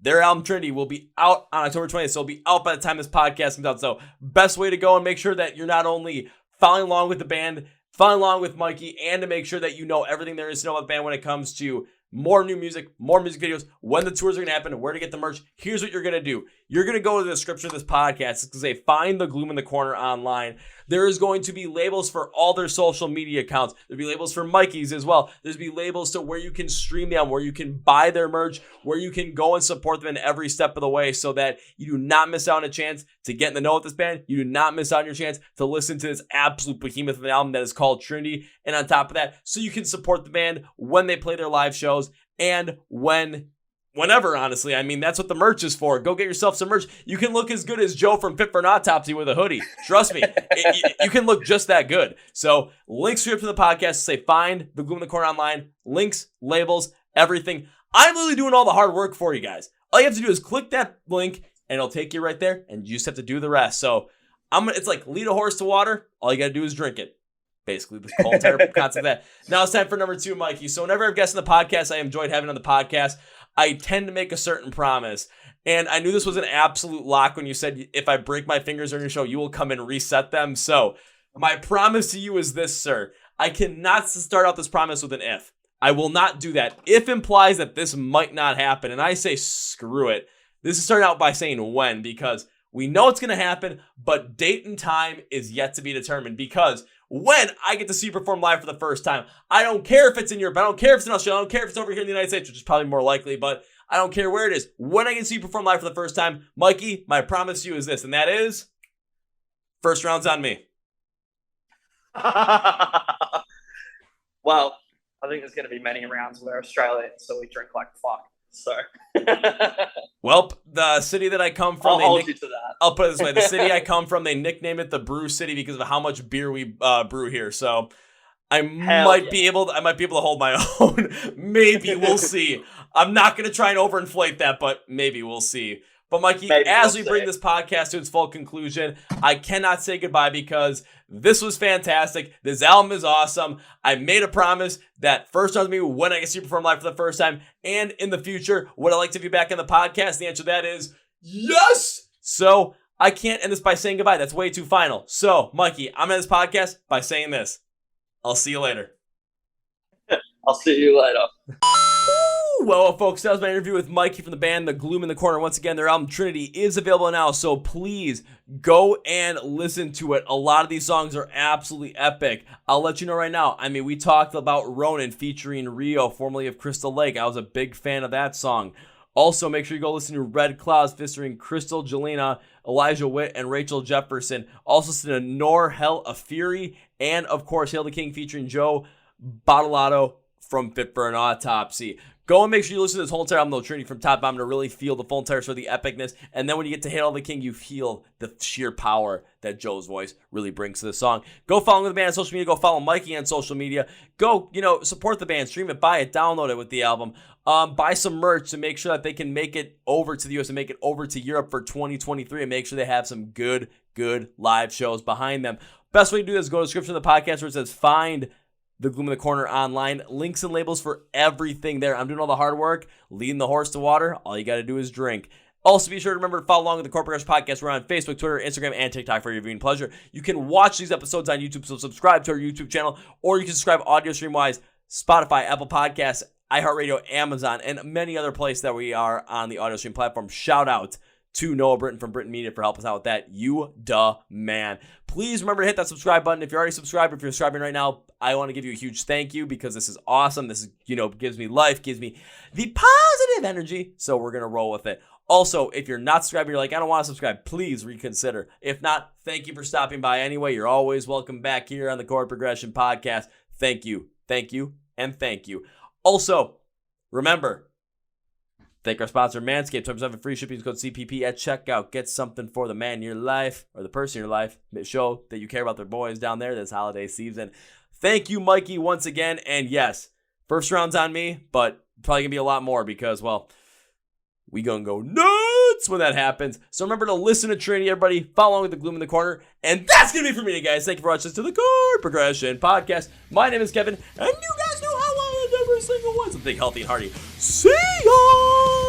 Their album Trinity will be out on October 20th, so it'll be out by the time this podcast comes out. So best way to go and make sure that you're not only following along with the band, following along with Mikey, and to make sure that you know everything there is to know about the band when it comes to more new music, more music videos, when the tours are going to happen, where to get the merch. Here's what you're going to do. You're going to go to the description of this podcast. It's going to say, find the Gloom in the Corner online. There is going to be labels for all their social media accounts. There'll be labels for Mikey's as well. There's going to be labels to where you can stream them, where you can buy their merch, where you can go and support them in every step of the way so that you do not miss out on a chance to get in the know with this band. You do not miss out on your chance to listen to this absolute behemoth of an album that is called Trinity. And on top of that, so you can support the band when they play their live shows and whenever, honestly. I mean, that's what the merch is for. Go get yourself some merch. You can look as good as Joe from Fit for an Autopsy with a hoodie. Trust me, you can look just that good. So links to the podcast say find the Gloom in the Corner online. Links, labels, everything. I'm literally doing all the hard work for you guys. All you have to do is click that link and it'll take you right there and you just have to do the rest. So it's like lead a horse to water. All you got to do is drink it. Basically, the whole entire concept of that. Now it's time for number 2, Mikey. So whenever I've guests on the podcast, I enjoyed having on the podcast. I tend to make a certain promise. And I knew this was an absolute lock when you said, if I break my fingers during your show, you will come and reset them. So my promise to you is this, sir. I cannot start out this promise with an if. I will not do that. If implies that this might not happen. And I say, screw it. This is starting out by saying when, because we know it's going to happen, but date and time is yet to be determined. Because when I get to see you perform live for the first time, I don't care if it's in Europe, I don't care if it's in Australia, I don't care if it's over here in the United States, which is probably more likely, but I don't care where it is. When I get to see you perform live for the first time, Mikey, my promise to you is this, and that is, first round's on me. Well, I think there's going to be many rounds where Australians, so we drink like fuck. So, well, the city that I come from, I'll hold you to that. I'll put it this way: the city I come from, they nicknamed it the Brew City because of how much beer we brew here. So, I might be able to hold my own. Maybe we'll see. I'm not gonna try and overinflate that, but maybe we'll see. But Mikey, Maybe as we'll we bring see. this podcast to its full conclusion, I cannot say goodbye because this was fantastic. This album is awesome. I made a promise that first time with me when I get to see you perform live for the first time, and in the future, would I like to be back on the podcast? The answer to that is yes. So I can't end this by saying goodbye. That's way too final. So, Mikey, I'm in this podcast by saying this. I'll see you later. I'll see you later. Well, folks, that was my interview with Mikey from the band The Gloom in the Corner. Once again, their album Trinity is available now, so please go and listen to it. A lot of these songs are absolutely epic. I'll let you know right now. I mean, we talked about Ronin featuring Ryo, formerly of Crystal Lake. I was a big fan of that song. Also, make sure you go listen to Red Clouds featuring Crystal Jelena, Elijah Witt, and Rachel Jefferson. Also listen to Nor Hell a Fury, and of course, Hail the King featuring Joe Badolato from Fit for an Autopsy. Go and make sure you listen to this whole entire album, though, Trinity, from top to bottom to really feel the full entire story, the epicness. And then when you get to Hail the King, you feel the sheer power that Joe's voice really brings to the song. Go follow the band on social media. Go follow Mikey on social media. Go, support the band. Stream it, buy it, download it with the album. Buy some merch to make sure that they can make it over to the US and make it over to Europe for 2023 and make sure they have some good live shows behind them. Best way to do this is go to the description of the podcast where it says find The Gloom in the Corner online. Links and labels for everything there. I'm doing all the hard work, leading the horse to water. All you got to do is drink. Also, be sure to remember to follow along with the Chord Progression Podcast. We're on Facebook, Twitter, Instagram, and TikTok for your viewing pleasure. You can watch these episodes on YouTube, so subscribe to our YouTube channel, or you can subscribe audio stream-wise, Spotify, Apple Podcasts, iHeartRadio, Amazon, and many other places that we are on the audio stream platform. Shout out to Noah Britton from Britton Media for helping us out with that. You duh man. Please remember to hit that subscribe button. If you're already subscribed, if you're subscribing right now, I want to give you a huge thank you because this is awesome. This is, gives me life, gives me the positive energy. So we're going to roll with it. Also, if you're not subscribed, you're like, I don't want to subscribe, please reconsider. If not, thank you for stopping by anyway. You're always welcome back here on the Chord Progression Podcast. Thank you, and thank you. Also, remember, thank our sponsor, Manscaped. 20% free shipping. Code CPP at checkout. Get something for the man in your life or the person in your life. Show that you care about their boys down there this holiday season. Thank you, Mikey, once again. And yes, first round's on me, but probably going to be a lot more because, well, we going to go nuts when that happens. So remember to listen to Trinity, everybody. Follow along with The Gloom in the Corner. And that's going to be for me today, guys. Thank you for watching to the Chord Progression Podcast. My name is Kevin, and you guys know how I end every single one. So think healthy and hearty. See ya!